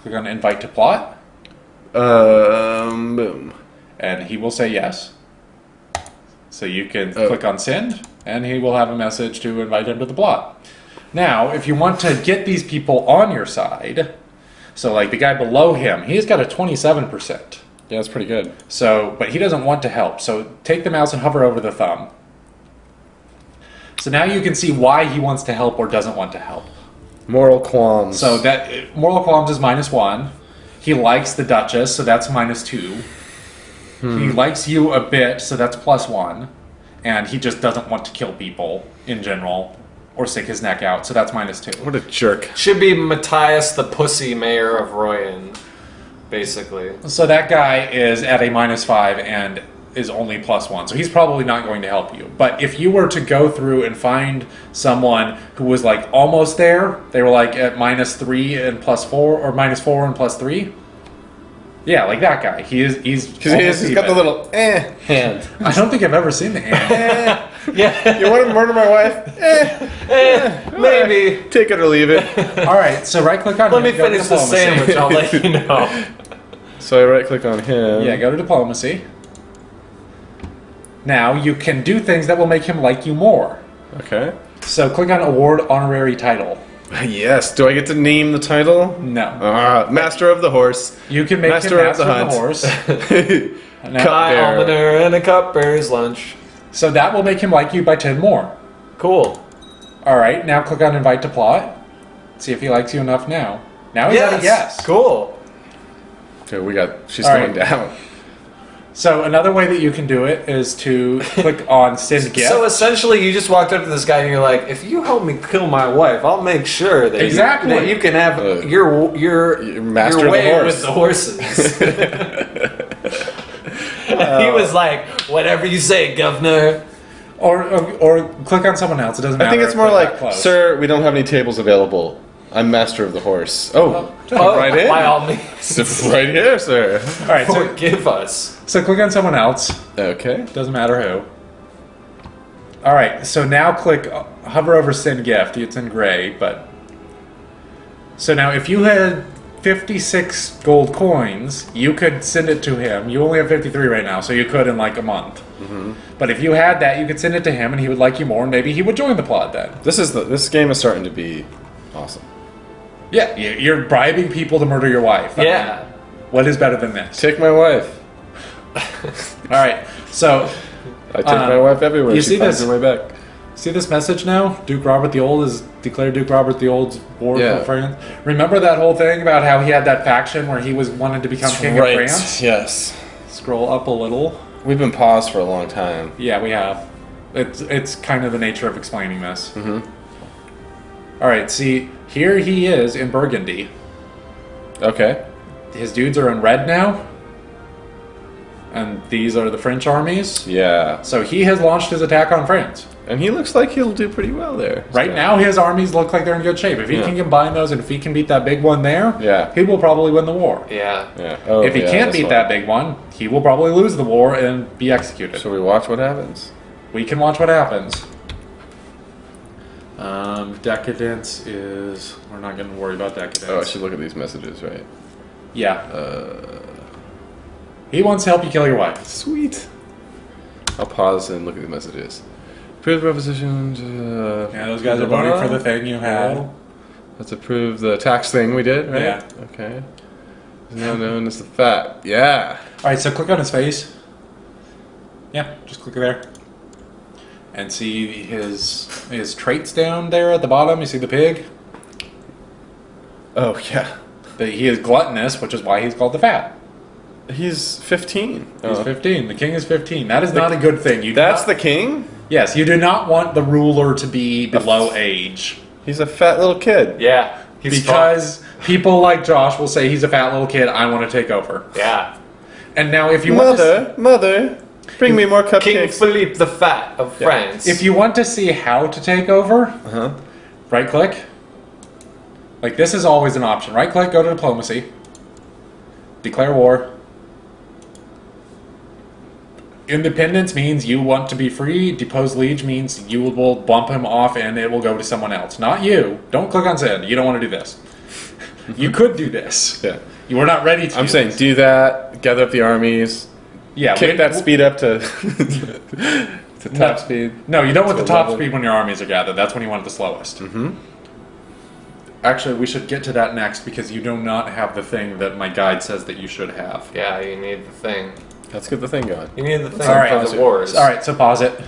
Click on invite to plot. Boom. And he will say yes. So you can click on send, and he will have a message to invite him to the plot. Now, if you want to get these people on your side, so like the guy below him, he's got a 27%. Yeah, that's pretty good. So, but he doesn't want to help. So take the mouse and hover over the thumb. So now you can see why he wants to help or doesn't want to help. Moral qualms. So that moral qualms is -1. He likes the Duchess, so that's -2. He likes you a bit, so that's +1. And he just doesn't want to kill people in general or stick his neck out, so that's -2. What a jerk. Should be Matthias the pussy mayor of Rowan, basically. So that guy is at a -5 and is only +1, so he's probably not going to help you. But if you were to go through and find someone who was like almost there, they were like at -3 and +4, or -4 and +3. Yeah, like that guy. He's He's got the little hand. I don't think I've ever seen the hand. Yeah. You want to murder my wife? Maybe. Take it or leave it. All right, so right click on Let him. me go to finish the diplomacy. sandwich. I'll let you know. So I right click on him. Yeah, go to diplomacy. Now you can do things that will make him like you more. Okay. So click on award honorary title. Yes. Do I get to name the title? No. Master of the horse. You can make Master him of the master of hunt. the horse. Now- Pie Cupbearer. almoner and a cupbearer's lunch. So that will make him like you by 10 more. Cool. All right, now click on invite to plot. See if he likes you enough now. Now he's at a yes. Cool. Okay, she's All going right. down. So another way that you can do it is to click on send gift. So essentially, you just walked up to this guy and you're like, "If you help me kill my wife, I'll make sure that Exactly. you can have your master of the way horse." with the horses." He was like, "Whatever you say, governor." or click on someone else. It doesn't matter. I think it's if more they're that like, close. sir, we don't have any tables available. I'm master of the horse. Oh, Oh, right in. by all means, Right here, sir. All right, so, forgive us. so click on someone else. Okay. Doesn't matter who. All right, so now hover over send gift. It's in gray, but so now if you had 56 gold coins, you could send it to him. You only have 53 right now, so you could in like a month. But if you had that, you could send it to him, and he would like you more, and maybe he would join the plot then. This game is starting to be awesome. Yeah, you're bribing people to murder your wife. I Yeah. mean, what is better than this? Take my wife. All right, so I take my wife everywhere. you She see finds this? her way back. see this message now? Duke Robert the Old has declared Duke Robert the Old's war Yeah. for France. Remember that whole thing about how he had that faction where he was wanting to become king of France? Yes. Scroll up a little. We've been paused for a long time. Yeah, we have. It's kind of the nature of explaining this. All right, see, here he is in Burgundy. Okay. His dudes are in red now. And these are the French armies. Yeah. So he has launched his attack on France. And he looks like he'll do pretty well there. Right now, his armies look like they're in good shape. If he Yeah. can combine those and if he can beat that big one there, Yeah. he will probably win the war. Yeah. Yeah. Oh, If he yeah, can't that's beat why. that big one, he will probably lose the war and be executed. Shall we watch what happens? We can watch what happens. Decadence is... We're not going to worry about decadence. Oh, I should look at these messages, right? Yeah. He wants to help you kill your wife. Sweet. I'll pause and look at the messages. Approve the proposition. Yeah, those guys are voting for the thing you had. Let's approve the tax thing we did, right? Yeah. Okay. It's now known as the fat. Yeah. Alright, so click on his face. Yeah, just click there. And see his traits down there at the bottom. You see the pig? Oh, yeah. He is gluttonous, which is why he's called the fat. He's 15. He's 15. The king is 15. That is not a good thing. That's the king? Yes, you do not want the ruler to be below age. He's a fat little kid. Yeah. Because people like Josh will say he's a fat little kid, I want to take over. Yeah. And now if you want to... Mother, bring me more cupcakes. King Philippe the Fat of France. If you want to see how to take over, right click. Like this is always an option. Right click, go to diplomacy. Declare war. Independence means you want to be free. Depose liege means you will bump him off and it will go to someone else. Not you. Don't click on send. You don't want to do this. You could do this. Yeah. You were not ready to I'm saying do that, gather up the armies, kick that speed up to, to top speed. No, you don't want the top 11. speed when your armies are gathered. That's when you want it the slowest. Actually, we should get to that next because you do not have the thing that my guide says that you should have. Yeah, you need the thing. Let's get the thing going. You need the thing Alright, for the wars. Alright, so pause it.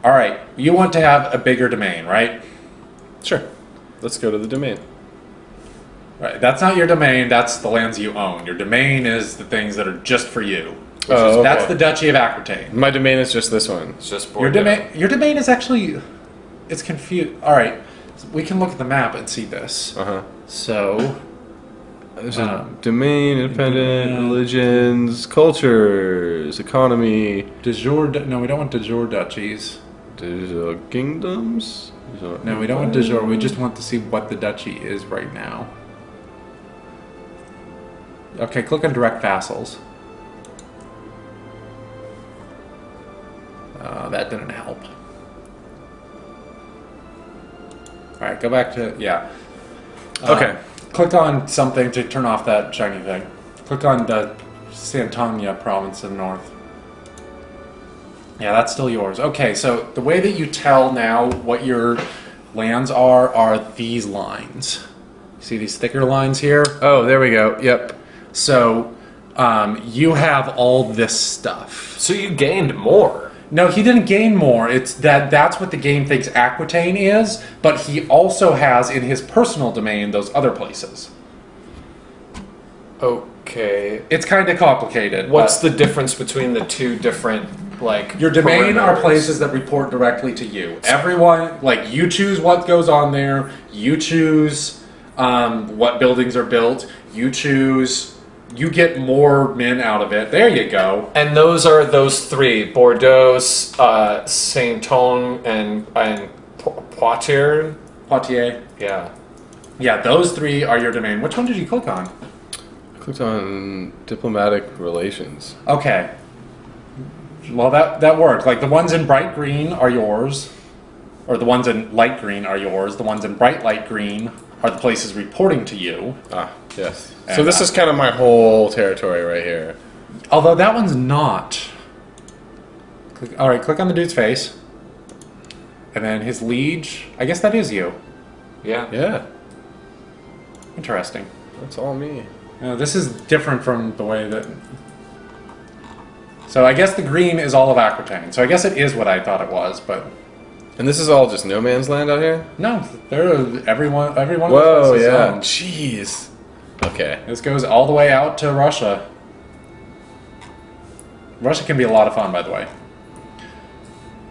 Alright, you want to have a bigger domain, right? Sure. Let's go to the domain. Right, that's not your domain, that's the lands you own. Your domain is the things that are just for you. That's the Duchy of Aquitaine. My domain is just this one. It's just Your domain is actually... It's confused. Alright, we can look at the map and see this. So... There's a domain, independent, religions, cultures, economy. No, we don't want de jure duchies. There's kingdoms? No, we don't want de jure. We just want to see what the duchy is right now. Okay, click on direct vassals. That didn't help. Alright, go back to... Yeah. Okay. Click on something to turn off that shiny thing. Click on the Santonia province in the north. Yeah, that's still yours. Okay, so the way that you tell now what your lands are these lines. See these thicker lines here? Oh, there we go. Yep. So you have all this stuff. So you gained more. No, he didn't gain more. It's that's what the game thinks Aquitaine is, but he also has in his personal domain those other places. Okay. It's kind of complicated. What's the difference between the two different, like, your domain are perimeters? places that report directly to you. Everyone, like, you choose what goes on there. You choose what buildings are built. You choose... You get more men out of it. There you go. And those are those three: Bordeaux, Saint-Ton, and Poitiers. Poitiers. Yeah. Yeah, those three are your domain. Which one did you click on? I clicked on diplomatic relations. Okay. Well, that worked. Like, the ones in bright green are yours. Or the ones in light green are yours. The ones in bright light green are the places reporting to you. Ah, yes. And, So this is kind of my whole territory right here. Although that one's not. Alright, click on the dude's face. And then his liege. I guess that is you. Yeah. Yeah. Interesting. That's all me. This is different from the way that... So I guess the green is all of Aquitaine. So I guess it is what I thought it was, but... And this is all just no man's land out here? No, everyone of Whoa, this is yeah. owned. Jeez. Okay. This goes all the way out to Russia. Russia can be a lot of fun, by the way.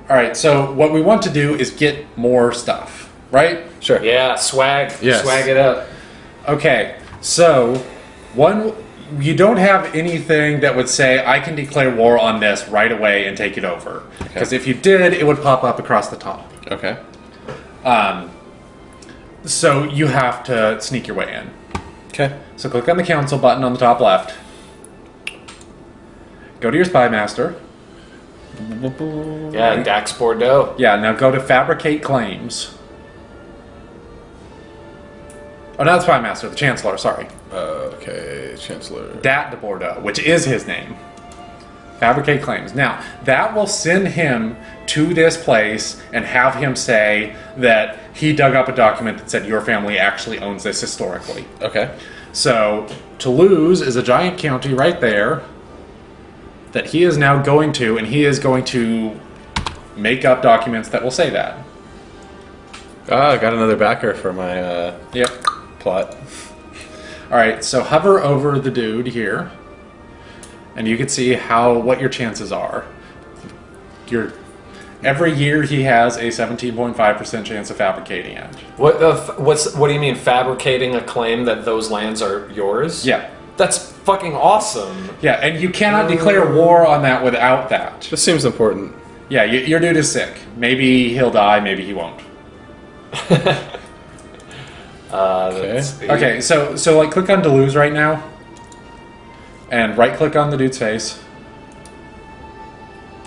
Alright, so what we want to do is get more stuff, right? Sure. Yeah, swag. Yes. Swag it up. Okay, so you don't have anything that would say, I can declare war on this right away and take it over. Because if you did, it would pop up across the top. Okay. So you have to sneak your way in. Okay. So click on the council button on the top left. Go to your spy master. Yeah, Dax Bordeaux. Yeah, now go to fabricate claims. Oh, not the Spy Master, the Chancellor, sorry. Okay, Chancellor. Dat de Bordeaux, which is his name. Fabricate claims. Now, that will send him to this place and have him say that he dug up a document that said your family actually owns this historically. Okay. So, Toulouse is a giant county right there that he is now going to, and he is going to make up documents that will say that. Ah, I got another backer for my Yep. plot. Alright, so hover over the dude here, and you can see what your chances are. Every year he has a 17.5% chance of fabricating it. What do you mean fabricating a claim that those lands are yours? Yeah. That's fucking awesome. Yeah, and you cannot declare war on that without that. This seems important. Yeah, your dude is sick. Maybe he'll die, maybe he won't. Okay, so like click on Toulouse right now, and right click on the dude's face.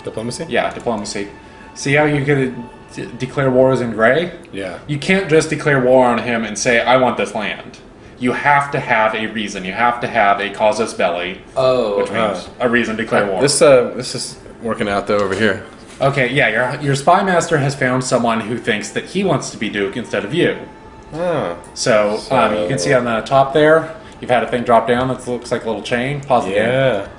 Diplomacy? Yeah, diplomacy. See how you can declare wars in gray? Yeah. You can't just declare war on him and say, I want this land. You have to have a reason. You have to have a casus belli, which means a reason to declare war. This is working out though over here. Okay, yeah, your spy master has found someone who thinks that he wants to be duke instead of you. Oh. So you can see on the top there, you've had a thing drop down that looks like a little chain. Pause the game. Yeah.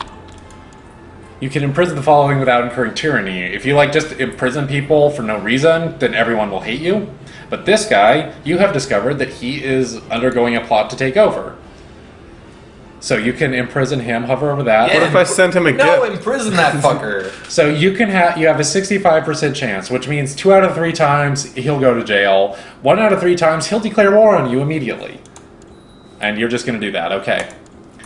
You can imprison the following without incurring tyranny. If you just imprison people for no reason, then everyone will hate you. But this guy, you have discovered that he is undergoing a plot to take over. So you can imprison him, hover over that. What if I sent him a No, gift? imprison that fucker. So you have a 65% chance, which means 2 out of 3 times he'll go to jail. 1 out of 3 times he'll declare war on you immediately. And you're just going to do that, okay.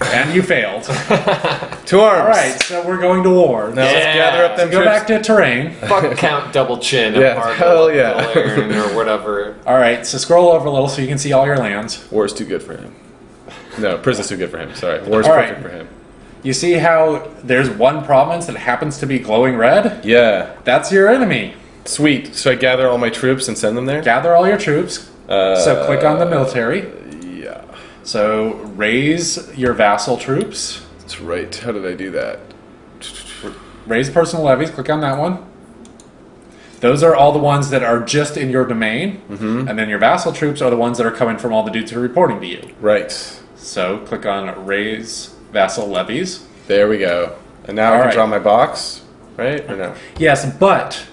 And you failed. To arms. Alright, so we're going to war. Now let's gather up them Go troops. back to terrain. Fuck Count Double Chin. Yeah, Marco hell yeah. Valerian or whatever. Alright, so scroll over a little so you can see all your lands. War's too good for him. No, prison's too good for him. Sorry. War's All right. perfect for him. You see how there's one province that happens to be glowing red? Yeah. That's your enemy. Sweet. So I gather all my troops and send them there? Gather all your troops. So click on the military. Yeah. So raise your vassal troops. That's right. How did I do that? Raise personal levies. Click on that one. Those are all the ones that are just in your domain. Mm-hmm. And then your vassal troops are the ones that are coming from all the dudes who are reporting to you. Right. So click on raise vassal levies. There we go. And now I can draw my box, right? Or no? Yes, but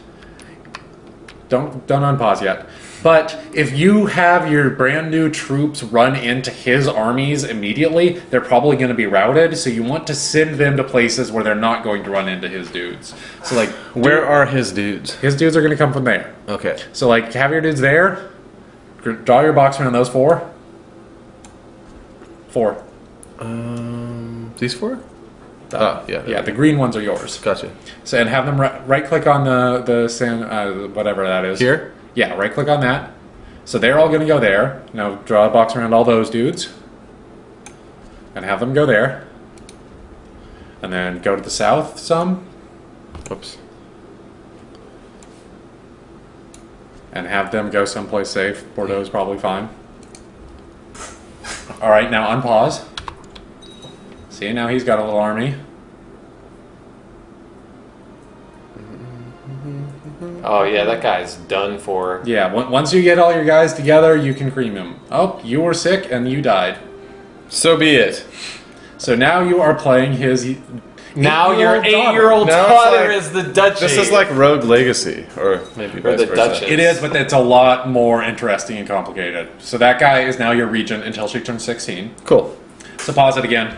don't unpause yet. But if you have your brand new troops run into his armies immediately, they're probably going to be routed. So you want to send them to places where they're not going to run into his dudes. So like, Where are his dudes? his dudes are going to come from there. Okay. So like, have your dudes there. Draw your box around those 4. 4. These 4? Oh, yeah. Yeah, the green ones are yours. Gotcha. So and have them right click on whatever that is. Here? Yeah, right click on that. So they're all going to go there. Now draw a box around all those dudes. And have them go there. And then go to the south some. Oops. And have them go someplace safe. Bordeaux is probably fine. Alright, now unpause. See, now he's got a little army. Oh yeah, that guy's done for. Yeah, once you get all your guys together, you can cream him. Oh, you were sick and you died. So be it. So now you are playing his. Now your 8-year-old Now it's daughter like- is the duchy. This is like Rogue Legacy, or maybe Or vice the versa. Duchess. It is, but it's a lot more interesting and complicated. So that guy is now your regent until she turns 16. Cool. So pause it again.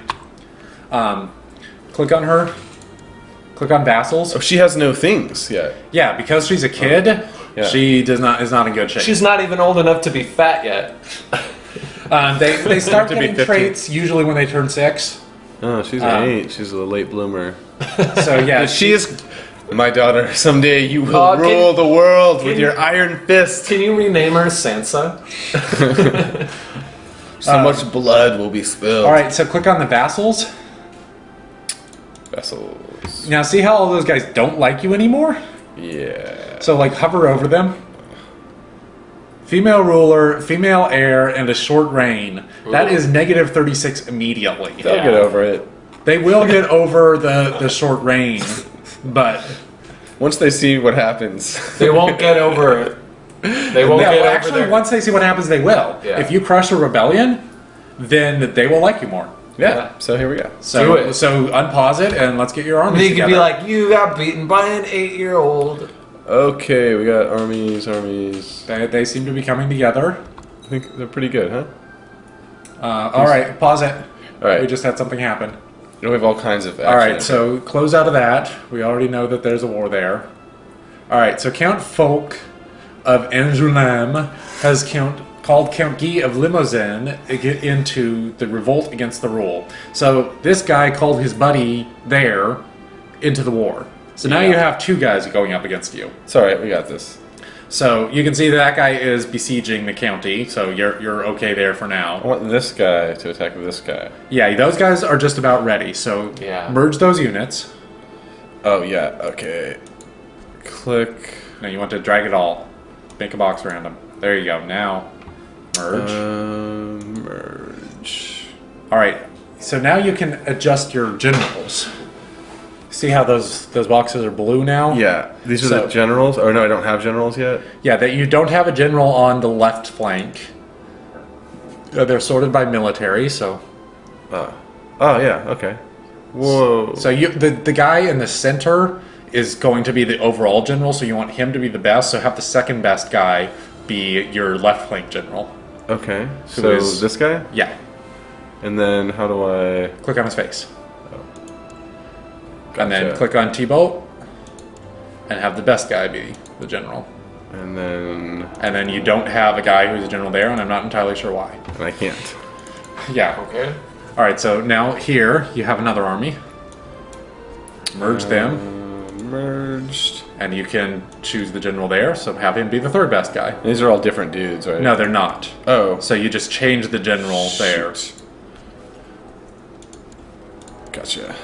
Click on her. Click on vassals. Oh, she has no things yet. Yeah, because she's a kid, Yeah. she is not in good shape. She's not even old enough to be fat yet. They start To be getting 15. traits usually when they turn 6. Oh, she's an 8. She's a late bloomer. So yeah, She is my daughter. Someday you will Oh, rule the world with can- your iron fist. Can you rename her Sansa? So much blood will be spilled. All right, so click on the vassals. Vessels. Now see how all those guys don't like you anymore? Yeah. So like hover over them. Female ruler, female heir, and a short reign. That is negative 36 immediately. They'll get over it. They will get over the short reign, but Once they see what happens. They won't get over it. They won't get over actually, their... once they see what happens, they will. Yeah. If you crush a rebellion, then they will like you more. Yeah, so here we go. So, Do it. so unpause it and let's get your armies They together. could be like, you got beaten by an 8-year-old. Okay, we got armies. They seem to be coming together. I think they're pretty good, huh? All right, pause it. All right. We just had something happen. We have all kinds of action. All right, so close out of that. We already know that there's a war there. All right, so Count Folk of Angoulême has called Count Guy of Limousin into the revolt against the rule. So this guy called his buddy there into the war. So now Yeah. you have two guys going up against you. It's all right. We got this. So you can see that guy is besieging the county, so you're okay there for I now. want this guy to attack this guy. Yeah, those guys are just about ready, so Yeah. merge those units. Oh yeah. Okay. Click. Now you want to drag it all. Make a box around them. There you go. Now, merge. Merge. All right. So now you can adjust your generals. See how those boxes are blue now? Yeah. These are So- the generals. Oh no, I don't have generals yet. Yeah, that you don't have a general on the left flank. They're sorted by military, so Oh yeah. Okay. Whoa. so the guy in the center is going to be the overall general, so you want him to be the best, so have the second best guy be your left flank general. Okay. So is- this guy, Yeah. and then how do I? Click on his face. And then Gotcha. click on T-Bolt and have the best guy be the general. And then You don't have a guy who's a general there, and I'm not entirely sure why. I can't. Yeah. Okay. All right, so now here you have another army. Merge them, Merged. and you can choose the general there, so have him be the third best guy. These are all different dudes, right? No, they're not. Oh. So you just change the general there. Shoot. Gotcha.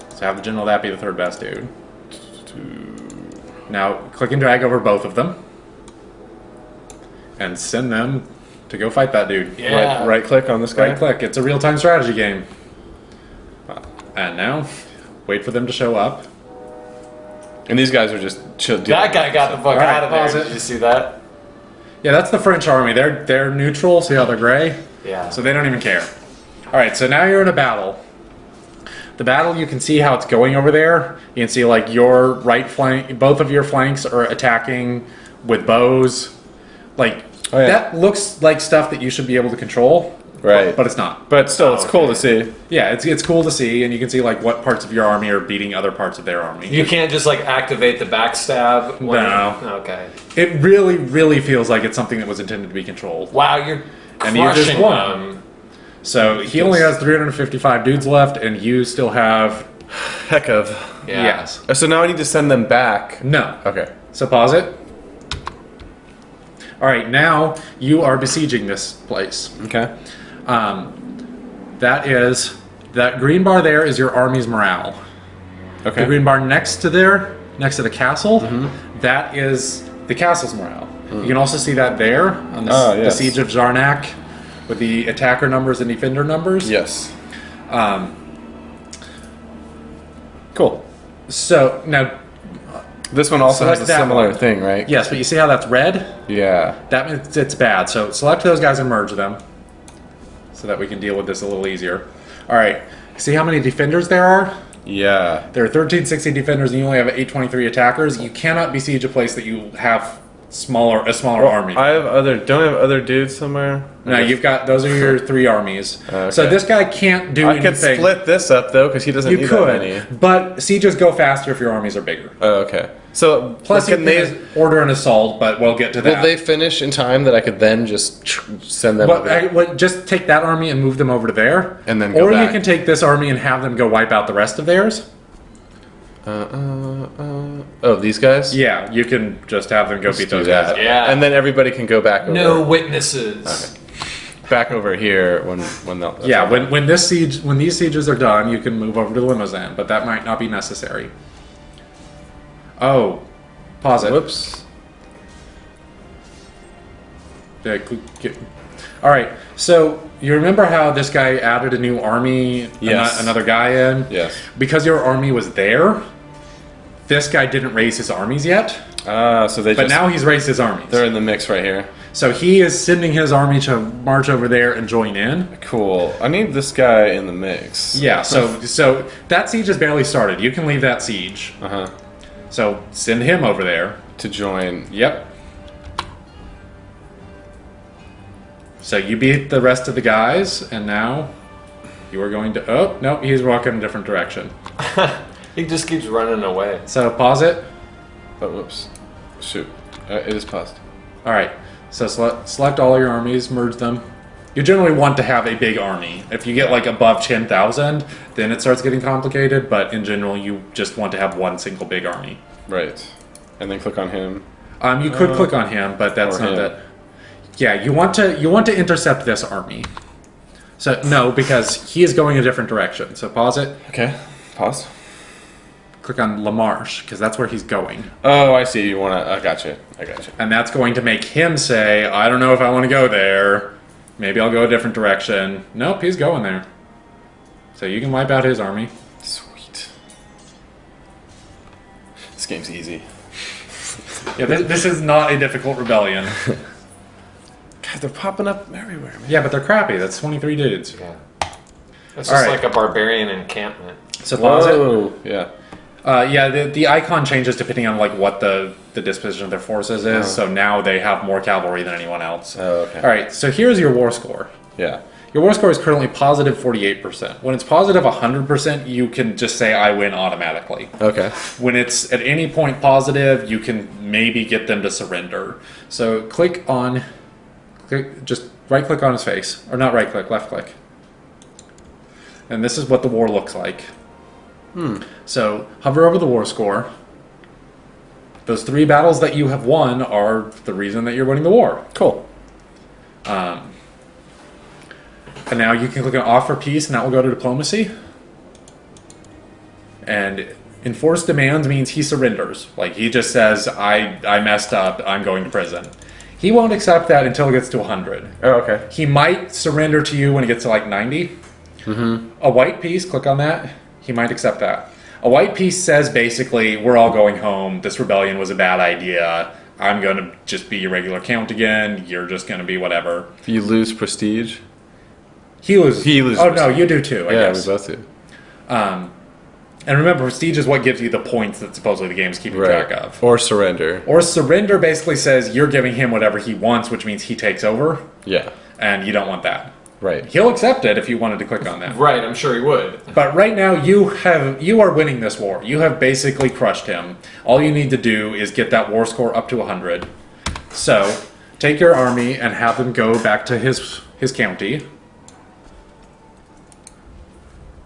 So have the general that be the third best dude. Now click and drag over both of them. And send them to go fight that dude. Yeah. Right click on this guy. Right click. It's a real-time strategy game. And now, wait for them to show up. And these guys are just chill. That guy got the fuck Alright, out of there. pause it. Did you see that? Yeah, that's the French army. They're neutral. See how they're gray? Yeah. So they don't even care. All right, so now you're in a battle. The battle, you can see how it's going over there. You can see like your right flank, both of your flanks are attacking with bows. Like Oh, yeah. that looks like stuff that you should be able to control, Right. but it's not. But still, it's cool to see. Yeah, it's cool to see, and you can see like what parts of your army are beating other parts of their army. You can't just like activate the backstab. No. Okay. It really, really feels like it's something that was intended to be controlled. Wow, you're And you just crushing won. them. So he only has 355 dudes left, and you still have Heck of. Yeah. yes. So now I need to send them back. No. Okay. So pause it. All right, now you are besieging this place. Okay. That green bar there is your army's morale. Okay. The green bar next to the castle, that is the castle's morale. You can also see that there on the, Ah, the yes. siege of Zarnak with the attacker numbers and defender numbers. Yes. Cool. So now, This one also Select has a that similar one. thing, right? yes, but you see how that's red? Yeah. That means it's bad. So select those guys and merge them so that we can deal with this a little easier. All right. See how many defenders there are? Yeah. There are 1360 defenders and you only have 823 attackers. You cannot besiege a place that you have a smaller army. Don't I have other dudes somewhere? No, you've got, those are your three armies. Okay. So this guy can't do I anything. could split this up though, because he doesn't You need could, that many. but sieges go faster if your armies are bigger. Oh, okay. So Plus, you can can order an assault, but we'll get to that. will they finish in time that I could then just send them? over there? Just take that army and move them over to there, And then go or you back. can take this army and have them go wipe out the rest of theirs. Oh, these guys? Yeah, you can just have them go beat Do those that. guys. Yeah. And then everybody can go back over. No witnesses. Back over here when they'll. Yeah, when these sieges are done, you can move over to Limousin, but that might not be necessary. Oh, pause it. Whoops. All right. So you remember how this guy added a new army, Yes. another guy in? Yes. Because your army was there, this guy didn't raise his armies yet. So they But just... now he's raised his armies. They're in the mix right here. So he is sending his army to march over there and join in. Cool. I need this guy in the mix. Yeah, so that siege has barely started. You can leave that siege. Uh-huh. So send him over there. To join. Yep. So you beat the rest of the guys, and now you are going to... Oh, no, he's walking a different direction. He just keeps running away. So pause it. Oh, whoops. Shoot. It is paused. All right. So select all your armies, merge them. You generally want to have a big army. If you get like above 10,000, then it starts getting complicated. But in general, you just want to have one single big army. Right. And then click on him. You could click on him, but that's Or not him. that. Yeah, you want to intercept this army. So no, because he is going a different direction. So pause it. Okay. Pause. Click on La Marche because that's where he's going, Oh, I see. You want to... I got you. and that's going to make him say, "I don't know if I want to go there. Maybe I'll go a different direction." Nope, he's going there. So you can wipe out his army. Sweet. This game's easy. Yeah, this is not a difficult rebellion. God, they're popping up everywhere, man. Yeah, but they're crappy. That's 23 dudes. Yeah. It's All just right. like a barbarian encampment. So pause it. Whoa. Yeah. Yeah, the icon changes depending on like what the disposition of their forces is. So now they have more cavalry than anyone else. Oh, okay. All right, so here's your war score. Yeah. Your war score is currently positive 48%. When it's positive 100%, you can just say I win automatically. Okay. When it's at any point positive, you can maybe get them to surrender. So just right click on his face. Or not right click, left click. And this is what the war looks like. So hover over the war score. Those 3 battles that you have won are the reason that you're winning the war. Cool. And now you can click on offer peace, and that will go to diplomacy. And enforce demands means he surrenders. Like he just says, I messed up, I'm going to prison. He won't accept that until it gets to 100. Oh, okay. He might surrender to you when it gets to like 90. A white peace, click on that. He might accept that. A white peace says basically, we're all going home. This rebellion was a bad idea. I'm going to just be your regular count again. You're just going to be whatever. If you lose prestige. He loses. Oh, no, prestige. you do too, I Yeah, guess. we both do. And remember, prestige is what gives you the points that supposedly the game's keeping track of. Or surrender. Or surrender basically says you're giving him whatever he wants, which means he takes over, Yeah. and you don't want that. Right. He'll accept it if you wanted to click on that. Right, I'm sure he would. But right now, you are winning this war. You have basically crushed him. All you need to do is get that war score up to 100. So, take your army and have them go back to his county.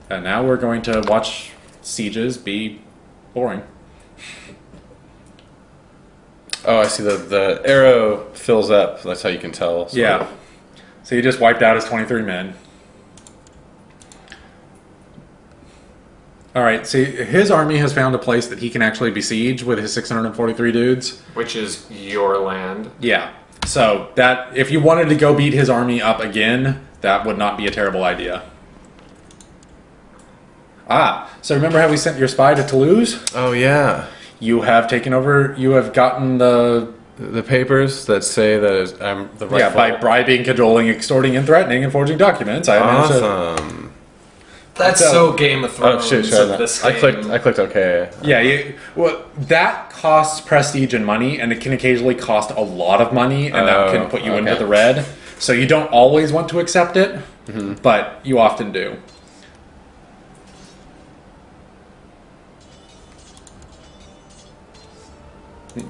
And now we're going to watch sieges be boring. Oh, I see. The arrow fills up. That's how you can tell. So. Yeah. So he just wiped out his 23 men. Alright, see, his army has found a place that he can actually besiege with his 643 dudes. Which is your land. Yeah. So that if you wanted to go beat his army up again, that would not be a terrible idea. So remember how we sent your spy to Toulouse? Oh yeah. You have taken over, you have gotten the papers that say that I'm the right. Yeah, by bribing, cajoling, extorting, and threatening, and forging documents. I managed to... Awesome. That's So- so Game of Oh Thrones. shit! of this I game. clicked OK. Yeah, that costs prestige and money, and it can occasionally cost a lot of money, and that can put you into okay. the red. So you don't always want to accept it, but you often do.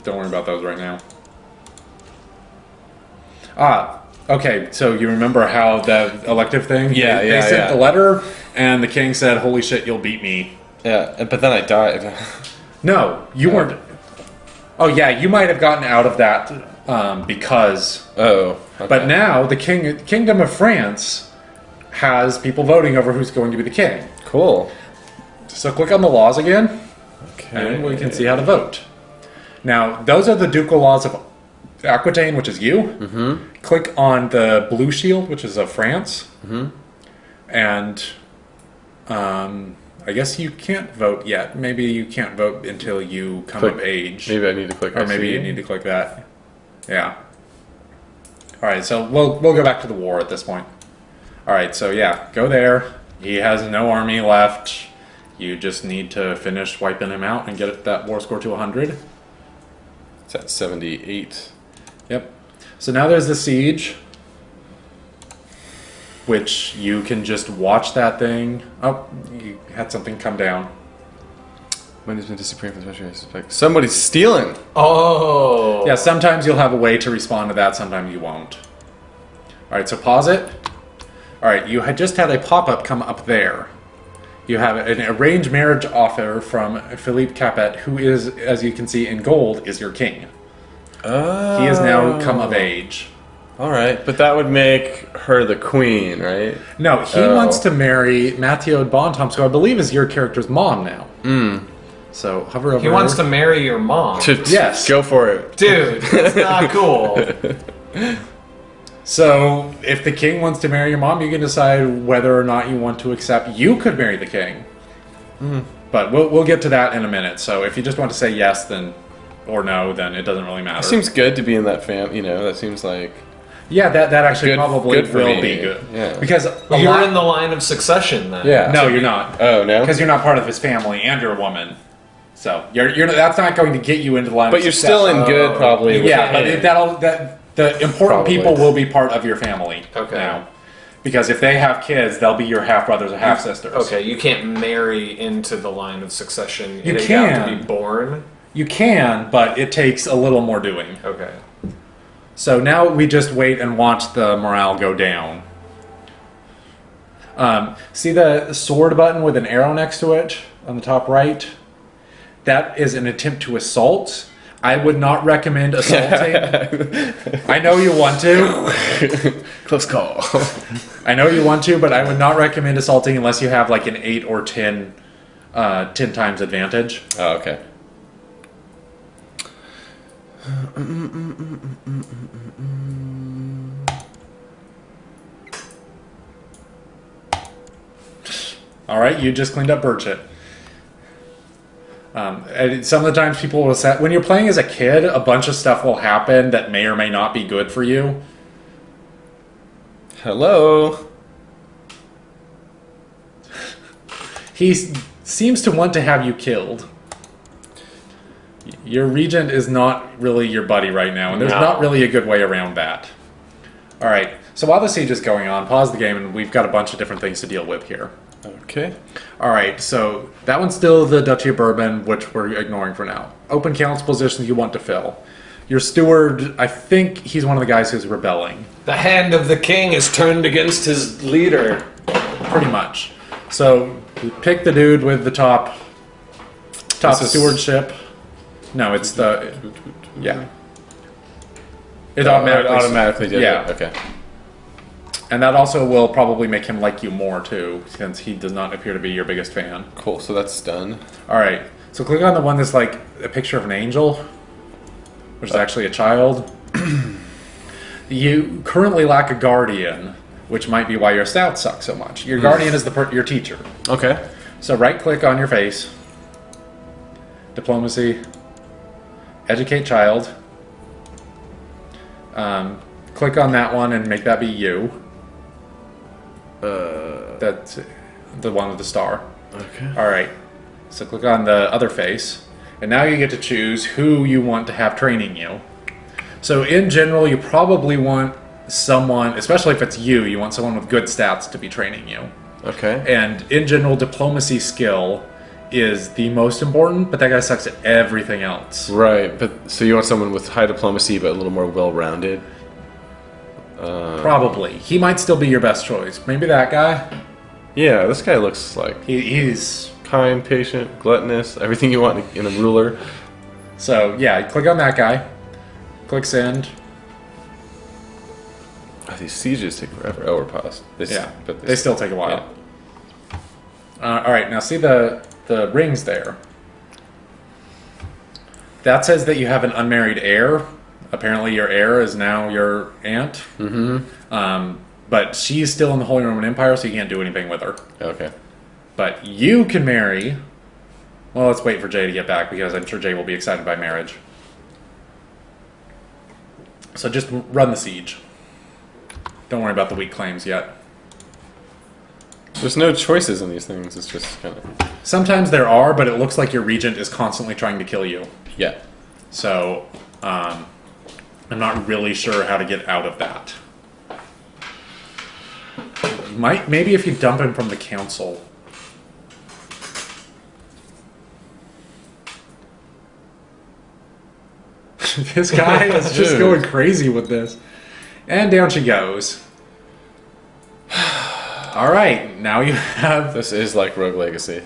Don't worry about those right now. Okay, so you remember how the elective thing? Yeah, They yeah, sent yeah. the letter, and the king said, "Holy shit, you'll beat me." Yeah, but then I died. No, you weren't. Oh yeah, you might have gotten out of that because. Oh. Okay. But now the Kingdom of France has people voting over who's going to be the king. Cool. So click on the laws again, Okay. and we can see how to vote. Now those are the ducal laws of Aquitaine, which is you. Click on the blue shield, which is of France. And I guess you can't vote yet. Maybe you can't vote until you come of age. Maybe I need to click. Or maybe you need to click that. Yeah. All right, so we'll go back to the war at this point. All right, so yeah, go there. He has no army left. You just need to finish wiping him out and get that war score to 100. It's at 78. Yep. So now there's the siege, which you can just watch that thing. Oh, you had something come down. When has been disappearing from the special, I suspect somebody's stealing. Oh. Yeah, sometimes you'll have a way to respond to that, sometimes you won't. All right, so pause it. All right, you had just had a pop-up come up there. You have an arranged marriage offer from Philippe Capet, who is, as you can see in gold, is your king. Oh. He has now come of age. All right, but that would make her the queen, right? No, he wants to marry Mathieu Bontemps, who I believe is your character's mom now. So hover over. He wants to marry your mom. Yes. Go for it. Dude, that's not cool. So if the king wants to marry your mom, you can decide whether or not you want to accept. You could marry the king. But we'll get to that in a minute. So if you just want to say yes, then or no, then it doesn't really matter. It seems good to be in that fam. You know, that seems like. Yeah, that actually Good- probably good for will me. be good. Yeah. Because You're in the line of succession then. Yeah. No, you're not. Oh no. Because you're not part of his family and you're a woman. So you're that's not going to get you into the line. But of you're succession. still in good, probably. with Yeah, the- but the important Probably. people will be part of your family. Okay. Now. Because if they have kids, they'll be your half brothers or half sisters. Okay, you can't marry into the line of succession. You They have to can. be born. You can, but it takes a little more doing. Okay. So now we just wait and watch the morale go down. See the sword button with an arrow next to it on the top right? That is an attempt to assault. I would not recommend assaulting. I know you want to. Close call. I know you want to, but I would not recommend assaulting unless you have like an 8 or 10 times advantage. Oh, okay. All right, you just cleaned up Burchett. And some of the times people will say, when you're playing as a kid, a bunch of stuff will happen that may or may not be good for you. Hello. He seems to want to have you killed. Your regent is not really your buddy right now, and there's No. not really a good way around that. All right, so while the siege is going on, pause the game, and we've got a bunch of different things to deal with here. Okay. All right, so that one's still the Duchy of Bourbon, which we're ignoring for now. Open council positions you want to fill. Your steward, I think he's one of the guys who's rebelling, The hand of the king is turned against his leader. pretty much. So pick the dude with the top This is- stewardship. No, it's the yeah. It automatically did yeah. it. Okay. And that also will probably make him like you more too, since he does not appear to be your biggest fan. Cool. So that's done. All right, so click on the one that's like a picture of an angel, which is actually a child. You currently lack a guardian, which might be why your stats suck so much. Your guardian is your teacher. Okay. So right click on your face, diplomacy, educate child. Click on that one and make that be you. That's the one with the star. Okay. All right. So click on the other face, and now you get to choose who you want to have training you. So in general, you probably want someone, especially if it's you want someone with good stats to be training you. Okay. And in general, diplomacy skill is the most important, but that guy sucks at everything else. Right. But so you want someone with high diplomacy, but a little more well-rounded. Probably. He might still be your best choice. Maybe that guy. Yeah. This guy looks like He's... kind, patient, gluttonous, everything you want in a ruler. So, yeah, click on that guy. Click send. Oh, these sieges take forever. Oh, we're paused. Yeah, but they still take a while. All right, now see the rings there. That says that you have an unmarried heir Apparently your heir is now your aunt. Mm-hmm. But she's still in the Holy Roman Empire, so you can't do anything with her. Okay. But you can marry... Well, let's wait for Jay to get back, because I'm sure Jay will be excited by marriage. So just run the siege. Don't worry about the weak claims yet. There's no choices in these things. It's just kind of... Sometimes there are, but it looks like your regent is constantly trying to kill you. Yeah. So, I'm not really sure how to get out of that. Maybe if you dump him from the council. This guy is just going crazy with this. And down she goes. Alright, now you have... This is like Rogue Legacy.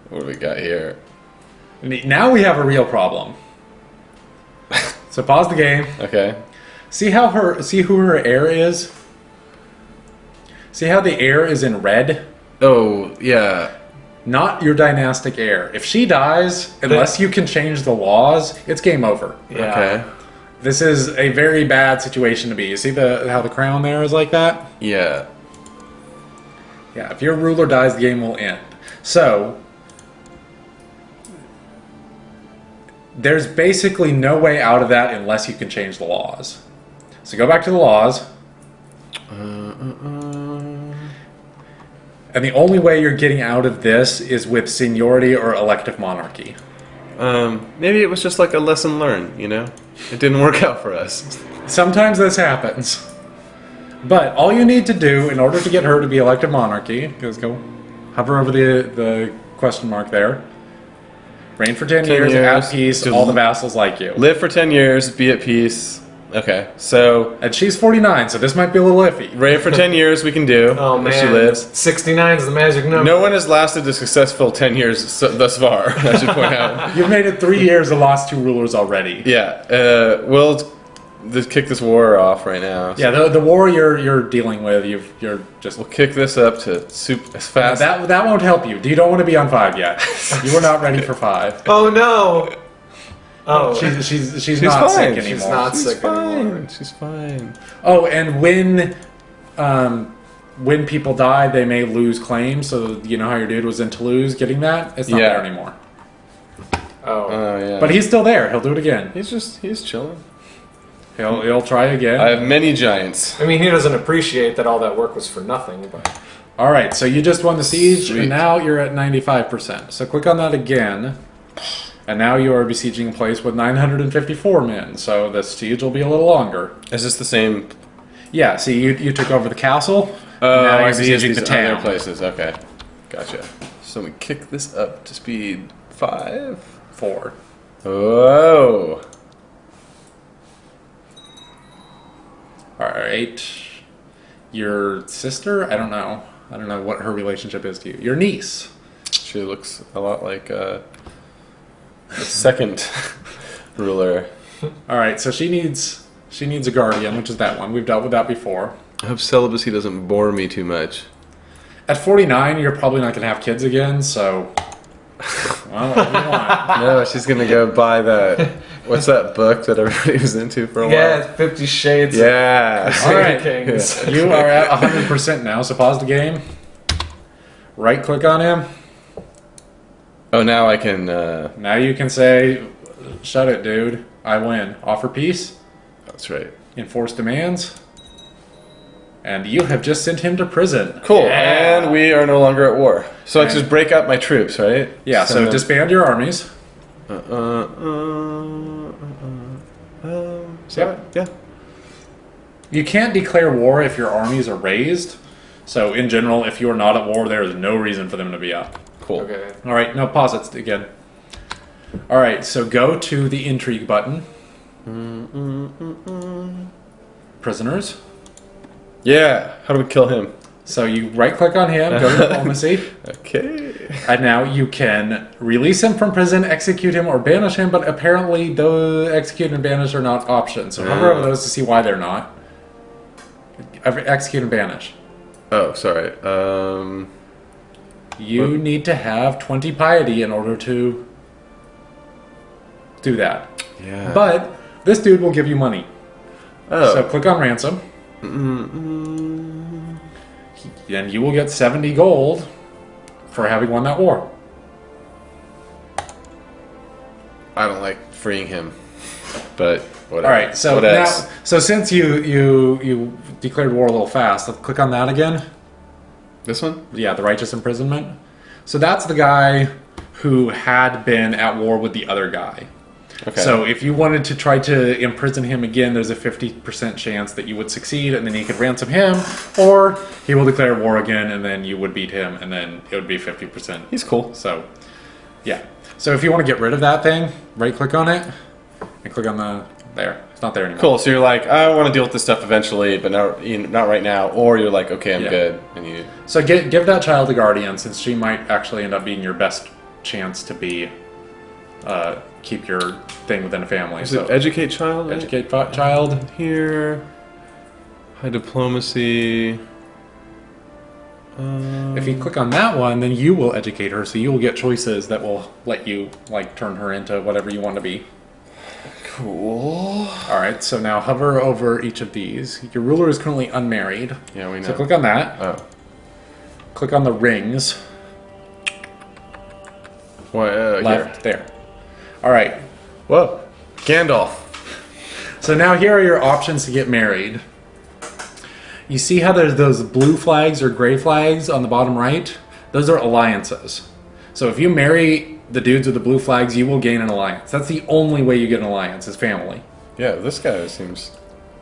What do we got here? Now we have a real problem. So pause the game. Okay. See who her heir is? See how the heir is in red? Oh, yeah. Not your dynastic heir. If she dies, unless you can change the laws, it's game over. Yeah. Okay. This is a very bad situation to be. You see how the crown there is like that? Yeah. Yeah, if your ruler dies, the game will end. So, there's basically no way out of that unless you can change the laws. So go back to the laws. And the only way you're getting out of this is with seniority or elective monarchy. Maybe it was just like a lesson learned, you know? It didn't work out for us. Sometimes this happens. But all you need to do in order to get her to be elective monarchy is go hover over the question mark there. Reign for 10 years, at peace, all the vassals like you. Live for 10 years, be at peace. Okay, so... And she's 49, so this might be a little iffy. Reign for 10 years we can do. Oh man, if she lives. 69 is the magic number. No one has lasted a successful 10 years thus far, I should point out. You've made it 3 years and lost 2 rulers already. Yeah, we'll kick this war off right now. Yeah, the war you're dealing with, you're just... We'll kick this up to as fast... That won't help you. You don't want to be on 5 yet. You are not ready for 5. Oh no! Oh, she's not fine. sick anymore. She's not sick anymore. She's fine. Oh, and when people die, they may lose claims. So you know how your dude was in Toulouse getting that? It's not there anymore. Oh, yeah. But he's still there. He'll do it again. He's chilling. He'll try again. I have many giants. I mean, he doesn't appreciate that all that work was for nothing, but... All right, so you just won the siege, Sweet. and now you're at 95%. So click on that again. And now you are besieging a place with 954 men, so the siege will be a little longer. Is this the same? Yeah, see, you took over the castle, Oh, now I you're see. besieging the Other town. places. Okay, gotcha. So we kick this up to speed 5. 4. Whoa! Alright. Your sister? I don't know. I don't know what her relationship is to you. Your niece. She looks a lot like the second ruler. Alright, so she needs a guardian, which is that one. We've dealt with that before. I hope celibacy doesn't bore me too much. At 49, you're probably not going to have kids again, so... Well, what do you want? No, she's gonna go buy that. What's that book that everybody was into for a while? Yeah, it's 50 Shades Yeah. of All right. Kings. You are at 100% now, so pause the game. Right click on him. Oh, now I can. Now you can say, shut it, dude. I win. Offer peace. That's right. Enforce demands. And you have just sent him to prison. Cool. Yeah. And we are no longer at war. So I can just break up my troops, right? Yeah, so Send them- disband your armies. Yeah. You can't declare war if your armies are raised. So in general, if you are not at war, there is no reason for them to be up. Cool. Okay. All right, no, pause it again. All right, so go to the Intrigue button. Prisoners. Yeah. How do we kill him? So you right-click on him, go to diplomacy, Okay. and now you can release him from prison, execute him, or banish him. But apparently, the execute and banish are not options. So hover over those to see why they're not. Execute and banish. Oh, sorry. You need to have 20 piety in order to do that. Yeah. But this dude will give you money. Oh. So click on ransom. And you will get 70 gold for having won that war. I don't like freeing him, but whatever. All right, so What now, else? so since you declared war a little fast, let's click on that again. This one? Yeah, the righteous imprisonment. So that's the guy who had been at war with the other guy. Okay. So if you wanted to try to imprison him again, there's a 50% chance that you would succeed, and then you could ransom him, or he will declare war again, and then you would beat him, and then it would be 50%. He's cool. So, yeah. So if you want to get rid of that thing, right-click on it, and click on the there. It's not there anymore. Cool. So you're like, I want to deal with this stuff eventually, but not right now. Or you're like, okay, I'm Yeah. good, and you. So give that child a guardian, since she might actually end up being your best chance to be keep your thing within a family. Is So it educate child? educate child. Here. High diplomacy. If you click on that one, then you will educate her, so you will get choices that will let you like turn her into whatever you want to be. Cool. All right, so now hover over each of these. Your ruler is currently unmarried. Yeah, we know. So click on that. Oh. Click on the rings. What? Left there. All right. Whoa. Gandalf. So now here are your options to get married. You see how there's those blue flags or gray flags on the bottom right? Those are alliances. So if you marry the dudes with the blue flags, you will gain an alliance. That's the only way you get an alliance, is family. Yeah, this guy seems.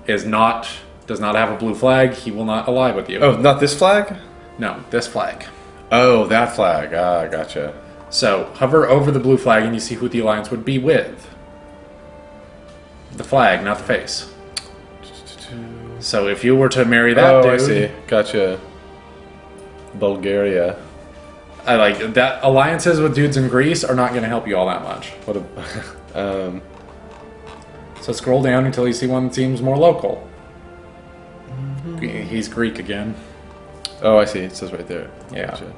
Does not have a blue flag, he will not ally with you. Oh, not this flag? No, this flag. Oh, that flag. Ah, gotcha. So hover over the blue flag and you see who the alliance would be with. The flag, not the face. So if you were to marry that dude, I see. Gotcha. Bulgaria. I like that. Alliances with dudes in Greece are not going to help you all that much. What a. So scroll down until you see one that seems more local. He's Greek again. Oh, I see. It says right there. Yeah. Gotcha.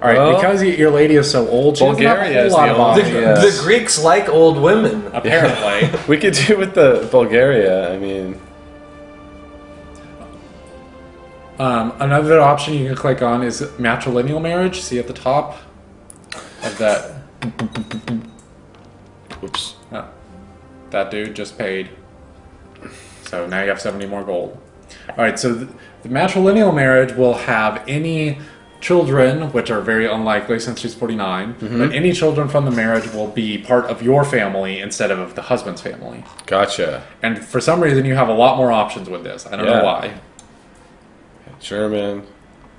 All right, Well, because your lady is so old, she doesn't have Bulgaria a is whole lot the of only- options. Yes. The Greeks like old women. Apparently. We could do with the Bulgaria. I mean, Another option you can click on is matrilineal marriage. See at the top of that. oops. Oh, that dude just paid. So now you have 70 more gold. All right, so the matrilineal marriage will have any children, which are very unlikely since she's 49, but any children from the marriage will be part of your family instead of the husband's family. Gotcha. And for some reason, you have a lot more options with this. I don't know Yeah. why. German,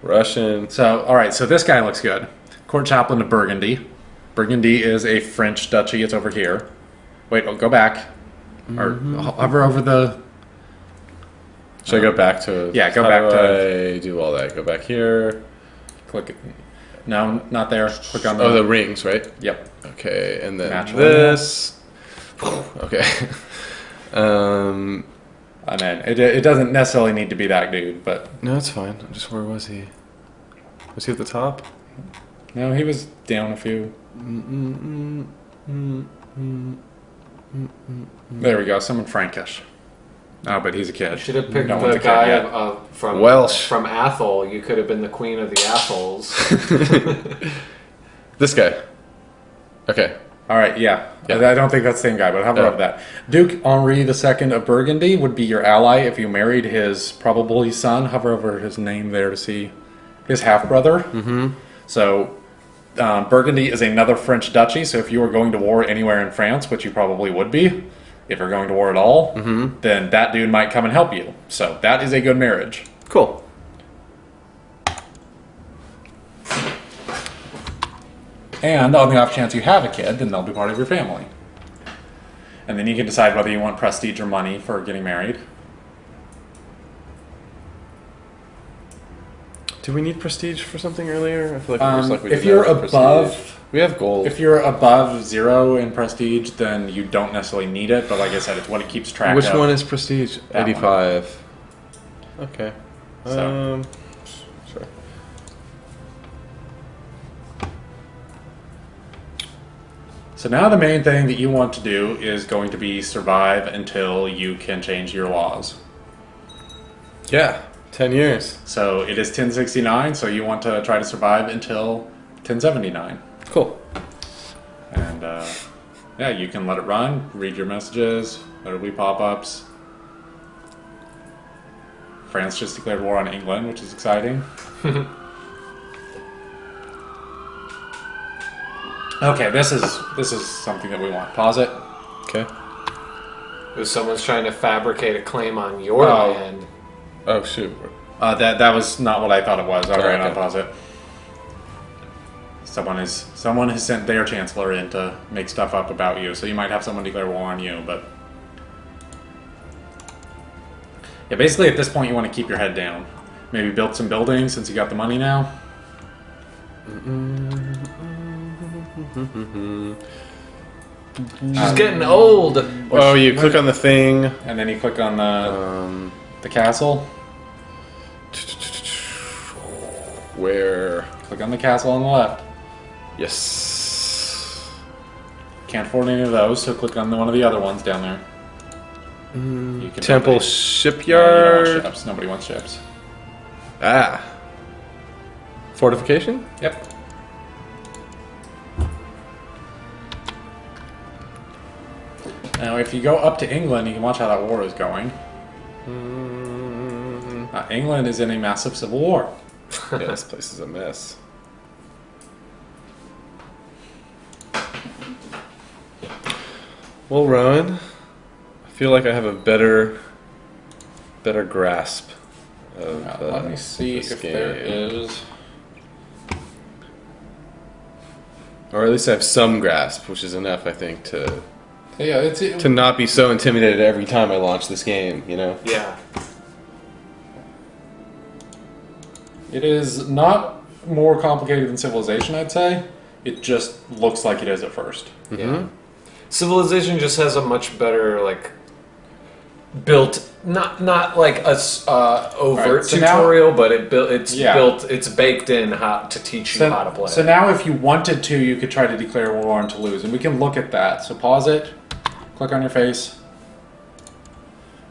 Russian. So, all right, so this guy looks good. Court chaplain of Burgundy. Burgundy is a French duchy. It's over here. Wait, go back. Or hover over the... Should I go back to? Yeah, go how back do to- I do all that. Go back here. Click it. No, not there. Click on the... Oh, the rings, right? Yep. Okay, and then Matrilineal. this. Okay. And then it doesn't necessarily need to be that dude, but... No, it's fine. I'm just where was he? Was he at the top? No, he was down a few. There we go. Someone Frankish. Oh, but he's a kid. Should have picked No one's the a kid guy yet. from Welsh. From Athol. You could have been the queen of the Athols. This guy. Okay. All right, yeah. Yeah. I don't think that's the same guy, but hover No. over that. Duke Henri II of Burgundy would be your ally if you married his probably son. Hover over his name there to see his half-brother. Mm-hmm. So Burgundy is another French duchy, so if you were going to war anywhere in France, which you probably would be, if you're going to war at all, then that dude might come and help you. So that is a good marriage. Cool. And on the off chance you have a kid, then they'll be part of your family. And then you can decide whether you want prestige or money for getting married. Do we need prestige for something earlier? I feel like it looks like we If did you're that with above, prestige. We have gold. if you're above 0 in prestige, then you don't necessarily need it. But like I said, it's what it keeps track Which of. one is prestige? That one. 85. Okay. So. Sure. So So now the main thing that you want to do is going to be survive until you can change your laws. Yeah, 10 years. So it is 1069, so you want to try to survive until 1079. Cool. And yeah, you can let it run, read your messages, there'll be pop-ups. France just declared war on England, which is exciting. Okay, this is something that we want. Pause it. Okay. If someone's trying to fabricate a claim on your Oh. land. Oh, shoot. That was not what I thought it was. All right, Okay. I'll pause it. Someone has sent their chancellor in to make stuff up about you, so you might have someone declare war on you, but yeah, basically at this point you want to keep your head down. Maybe build some buildings since you got the money now. She's getting old. Oh, you click on the thing. And then you click on the castle. Where? Click on the castle on the left. Yes. Can't afford any of those, so click on one of the other ones down there. You can Temple No, you don't Shipyard. want ships. Nobody wants ships. Ah. Fortification? Yep. Now, if you go up to England, you can watch how that war is going. England is in a massive civil war. Yeah, this place is a mess. Well, Rowan, I feel like I have a better grasp of Let me see this if game. there is. Or at least I have some grasp, which is enough, I think, to Yeah, to not be so intimidated every time I launch this game, you know? Yeah. it is not more complicated than Civilization, I'd say. It just looks like it is at first. Yeah. Civilization just has a much better like built not like a overt Right, so now- tutorial, but it's Yeah. built, it's baked in how to teach you how to play. So now if you wanted to, you could try to declare war on Toulouse, and we can look at that. So pause it, click on your face.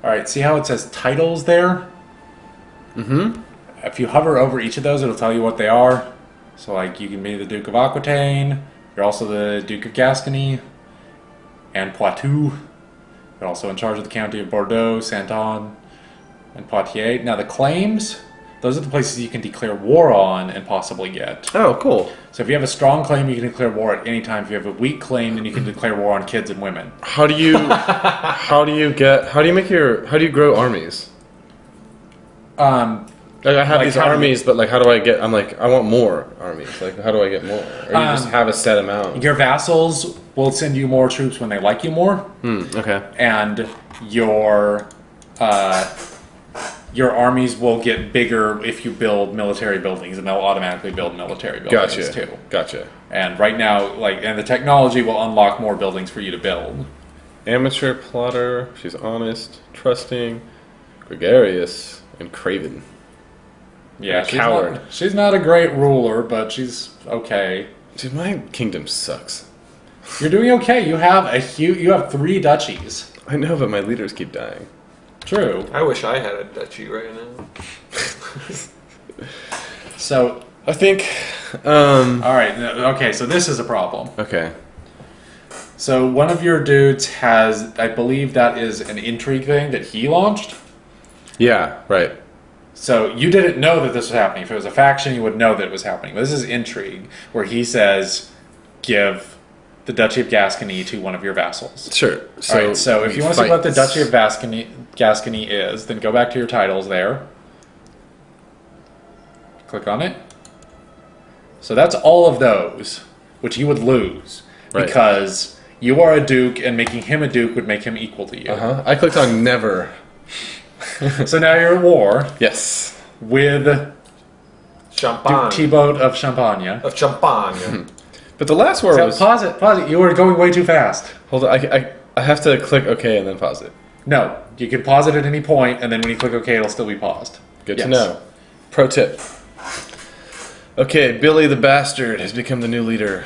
Alright, see how it says titles there? Mm-hmm. If you hover over each of those, it'll tell you what they are. So like, you can be the Duke of Aquitaine, you're also the Duke of Gascony, and Poitou. You're also in charge of the county of Bordeaux, Saint-Anne, and Poitiers. Now the claims, those are the places you can declare war on and possibly get. Oh, cool. So if you have a strong claim, you can declare war at any time. If you have a weak claim, then you can declare war on kids and women. How do you how do you grow armies? Like I have Like these how do you- armies, but like how do I get? I'm like I want more armies. Like how do I get more? Or you just have a set amount? Your vassals will send you more troops when they like you more, Okay. and your armies will get bigger if you build military buildings, and they'll automatically build military buildings too. Gotcha. And right now, and the technology will unlock more buildings for you to build. Amateur plotter. She's honest, trusting, gregarious, and craven. Yeah, Coward. She's not a great ruler, but she's okay. Dude, my kingdom sucks. You're doing okay. You have you have 3 duchies. I know, but my leaders keep dying. True. I wish I had a duchy right now. So, I think. all right. Okay, so this is a problem. Okay. So one of your dudes has, I believe that is an intrigue thing that he launched. Yeah. Right. So you didn't know that this was happening. If it was a faction, you would know that it was happening. But this is intrigue, where he says, give the Duchy of Gascony to one of your vassals. Sure. So, all right, so if you want to see what the Duchy of Gascony is, then go back to your titles there. Click on it. So that's all of those, which you would lose. Right. Because you are a duke, and making him a duke would make him equal to you. I clicked on never. So now you're at war Yes. with Champagne. Duke Thibaut of Champagne. Of Champagne. But the last war So was. pause it. You are going way too fast. Hold on. I have to click OK and then pause it. No, you can pause it at any point, and then when you click OK, it'll still be paused. Good Yes. to know. Pro tip. Okay, Billy the Bastard has become the new leader.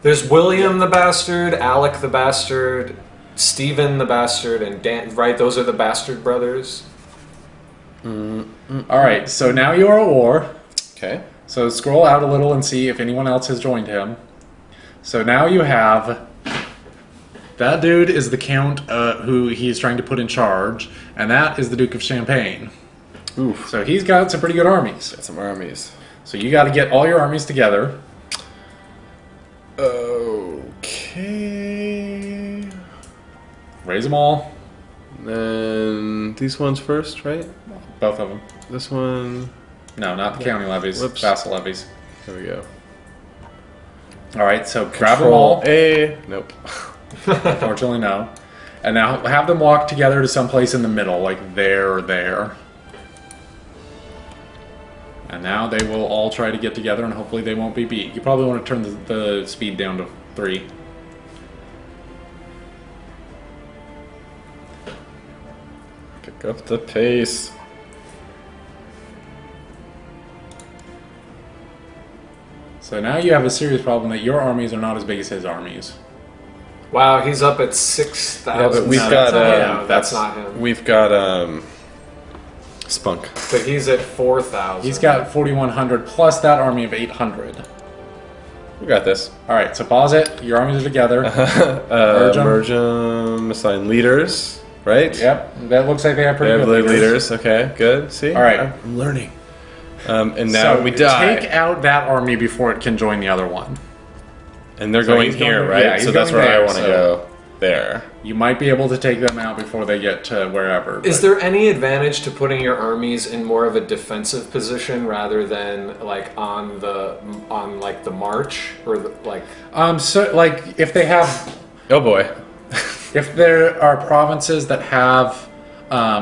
There's William the Bastard, Alec the Bastard, Stephen the Bastard, and Dan. Right, those are the Bastard brothers. All right, so now you are at war. Okay. So scroll out a little and see if anyone else has joined him. So now you have... That dude is the count who he's trying to put in charge, and that is the Duke of Champagne. Oof. So he's got some pretty good armies. Got some armies. So you got to get all your armies together. Okay. Raise them all. Then these ones first, right? Both of them. This one. No, not the county levies. Whoops. Vassal levies. There we go. All right, so grab them all. A. Nope. Unfortunately, no. And now have them walk together to someplace in the middle, like there or there. And now they will all try to get together, and hopefully they won't be beat. You probably want to turn the speed down to 3. Pick up the pace. So now you have a serious problem that your armies are not as big as his armies. Wow, he's up at 6,000. Yeah, but we've No, got. that's not him. We've got Spunk. But he's at 4,000. He's got 4,100 plus that army of 800. We got this. All right, so pause it. Your armies are together. Merge 'em, assign leaders, right? Yep, that looks like they have They pretty have good leaders. Okay, good. See? All right. I'm learning. And now So we die. take out that army before it can join the other one. And they're So going he's going here, to- right? yeah, he's So that's going where I there, want to so- go. There. You might be able to take them out before they get to wherever. Is but- there any advantage to putting your armies in more of a defensive position rather than like on the march or like? So like if they have, Oh boy. if there are provinces that have,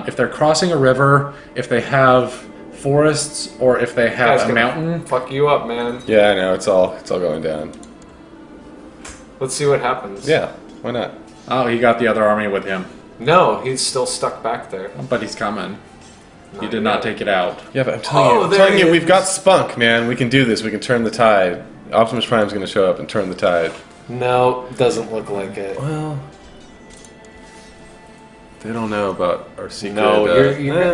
if they're crossing a river, if they have forests, or if they have Guys a gonna mountain. Fuck you up, man. Yeah, I know. It's all going down. Let's see what happens. Yeah. Why not? Oh, he got the other army with him, No, he's still stuck back there. but he's coming. He Not did not yet. take it out. Yeah, but I'm telling there he we've is. got Spunk, man. We can do this. We can turn the tide. Optimus Prime's going to show up and turn the tide. No, doesn't look like it. Well, they don't know about our secret. No,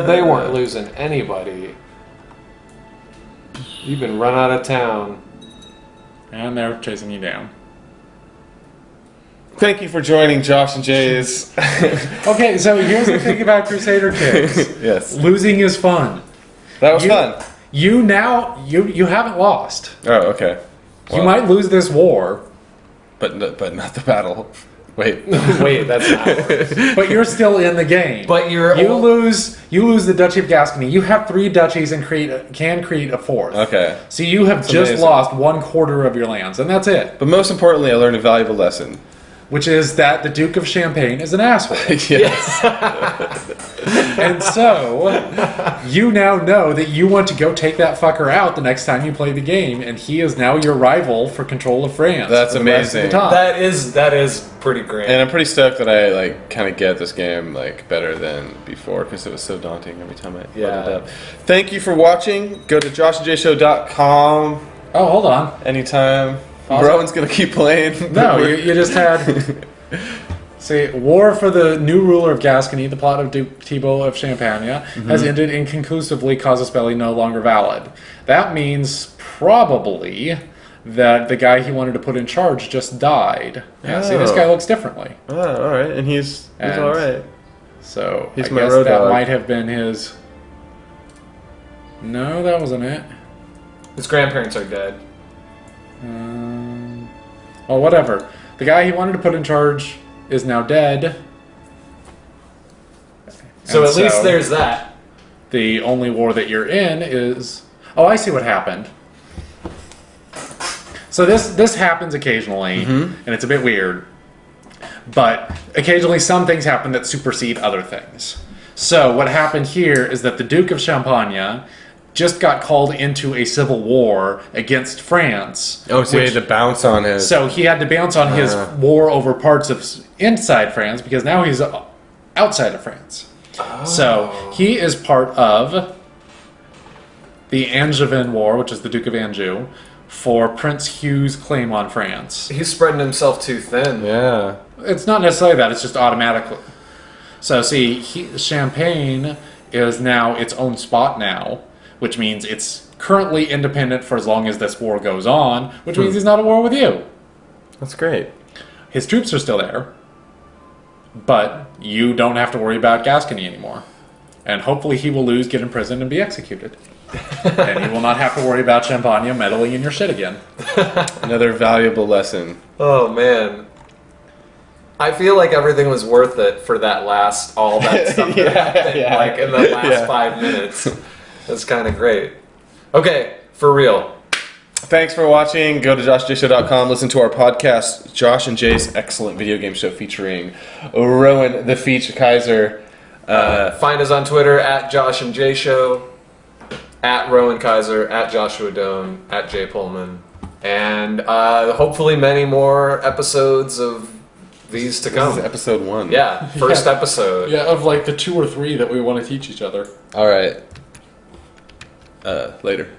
they weren't losing anybody. You've been run out of town. And they're chasing you down. Thank you for joining Josh and Jay's. Okay, so here's the thing about Crusader Kings. Yes. Losing is fun. That was fun. You haven't lost. Oh, okay. You might lose this war, But not the battle. Wait. Wait, that's not. but you're still in the game. But you lose the Duchy of Gascony. You have 3 duchies and can create a 4th. Okay. So you have just amazing. lost 1/4 of your lands, and that's it. But most importantly, I learned a valuable lesson. Which is that the Duke of Champagne is an asshole. Yes. And so, you now know that you want to go take that fucker out the next time you play the game, and he is now your rival for control of France. That's for the rest of the amazing. time. that is pretty great. And I'm pretty stoked that I kind of get this game better than before because it was so daunting every time I loaded up. Thank you for watching. Go to joshandjshow.com Oh, hold on. anytime. Awesome. Rowan's gonna keep playing. No, you just had... See, war for the new ruler of Gascony, the plot of Duke Thibault of Champagne, has ended inconclusively, casus belli no longer valid. That means probably that the guy he wanted to put in charge just died. Yeah, see, this guy looks differently. Oh, all right, and he's all right. So He's I my guess road that dog. might have been his... No, that wasn't it. His grandparents are dead. Well, whatever. The guy he wanted to put in charge is now dead. So And at least there's that. The only war that you're in is... Oh, I see what happened. So this happens occasionally, and it's a bit weird. But occasionally some things happen that supersede other things. So what happened here is that the Duke of Champagne just got called into a civil war against France. Oh, so he had to bounce on his. So he had to bounce on his war over parts of inside France because now he's outside of France. So he is part of the Angevin War, which is the Duke of Anjou, for Prince Hugh's claim on France. He's spreading himself too thin. Yeah. It's not necessarily that, it's just automatically. So see, Champagne is now its own spot now, which means it's currently independent for as long as this war goes on, which means he's not at war with you. That's great. His troops are still there, but you don't have to worry about Gascony anymore. And hopefully he will lose, get imprisoned, and be executed. And you will not have to worry about Champagne meddling in your shit again. Another valuable lesson. Oh man, I feel like everything was worth it for that all that stuff that happened, like in the last 5 minutes. That's kind of great. Okay, for real. Thanks for watching. Go to joshjayshow.com. Listen to our podcast, Josh and Jay's excellent video game show featuring Rowan the Feach Kaiser. Find us on Twitter at Josh and Jay Show, at Rowan Kaiser, at Joshua Doan, at Jay Pullman, and hopefully many more episodes of these to come. This is episode 1. Yeah, first episode. Yeah, of like the 2 or 3 that we want to teach each other. All right. Later.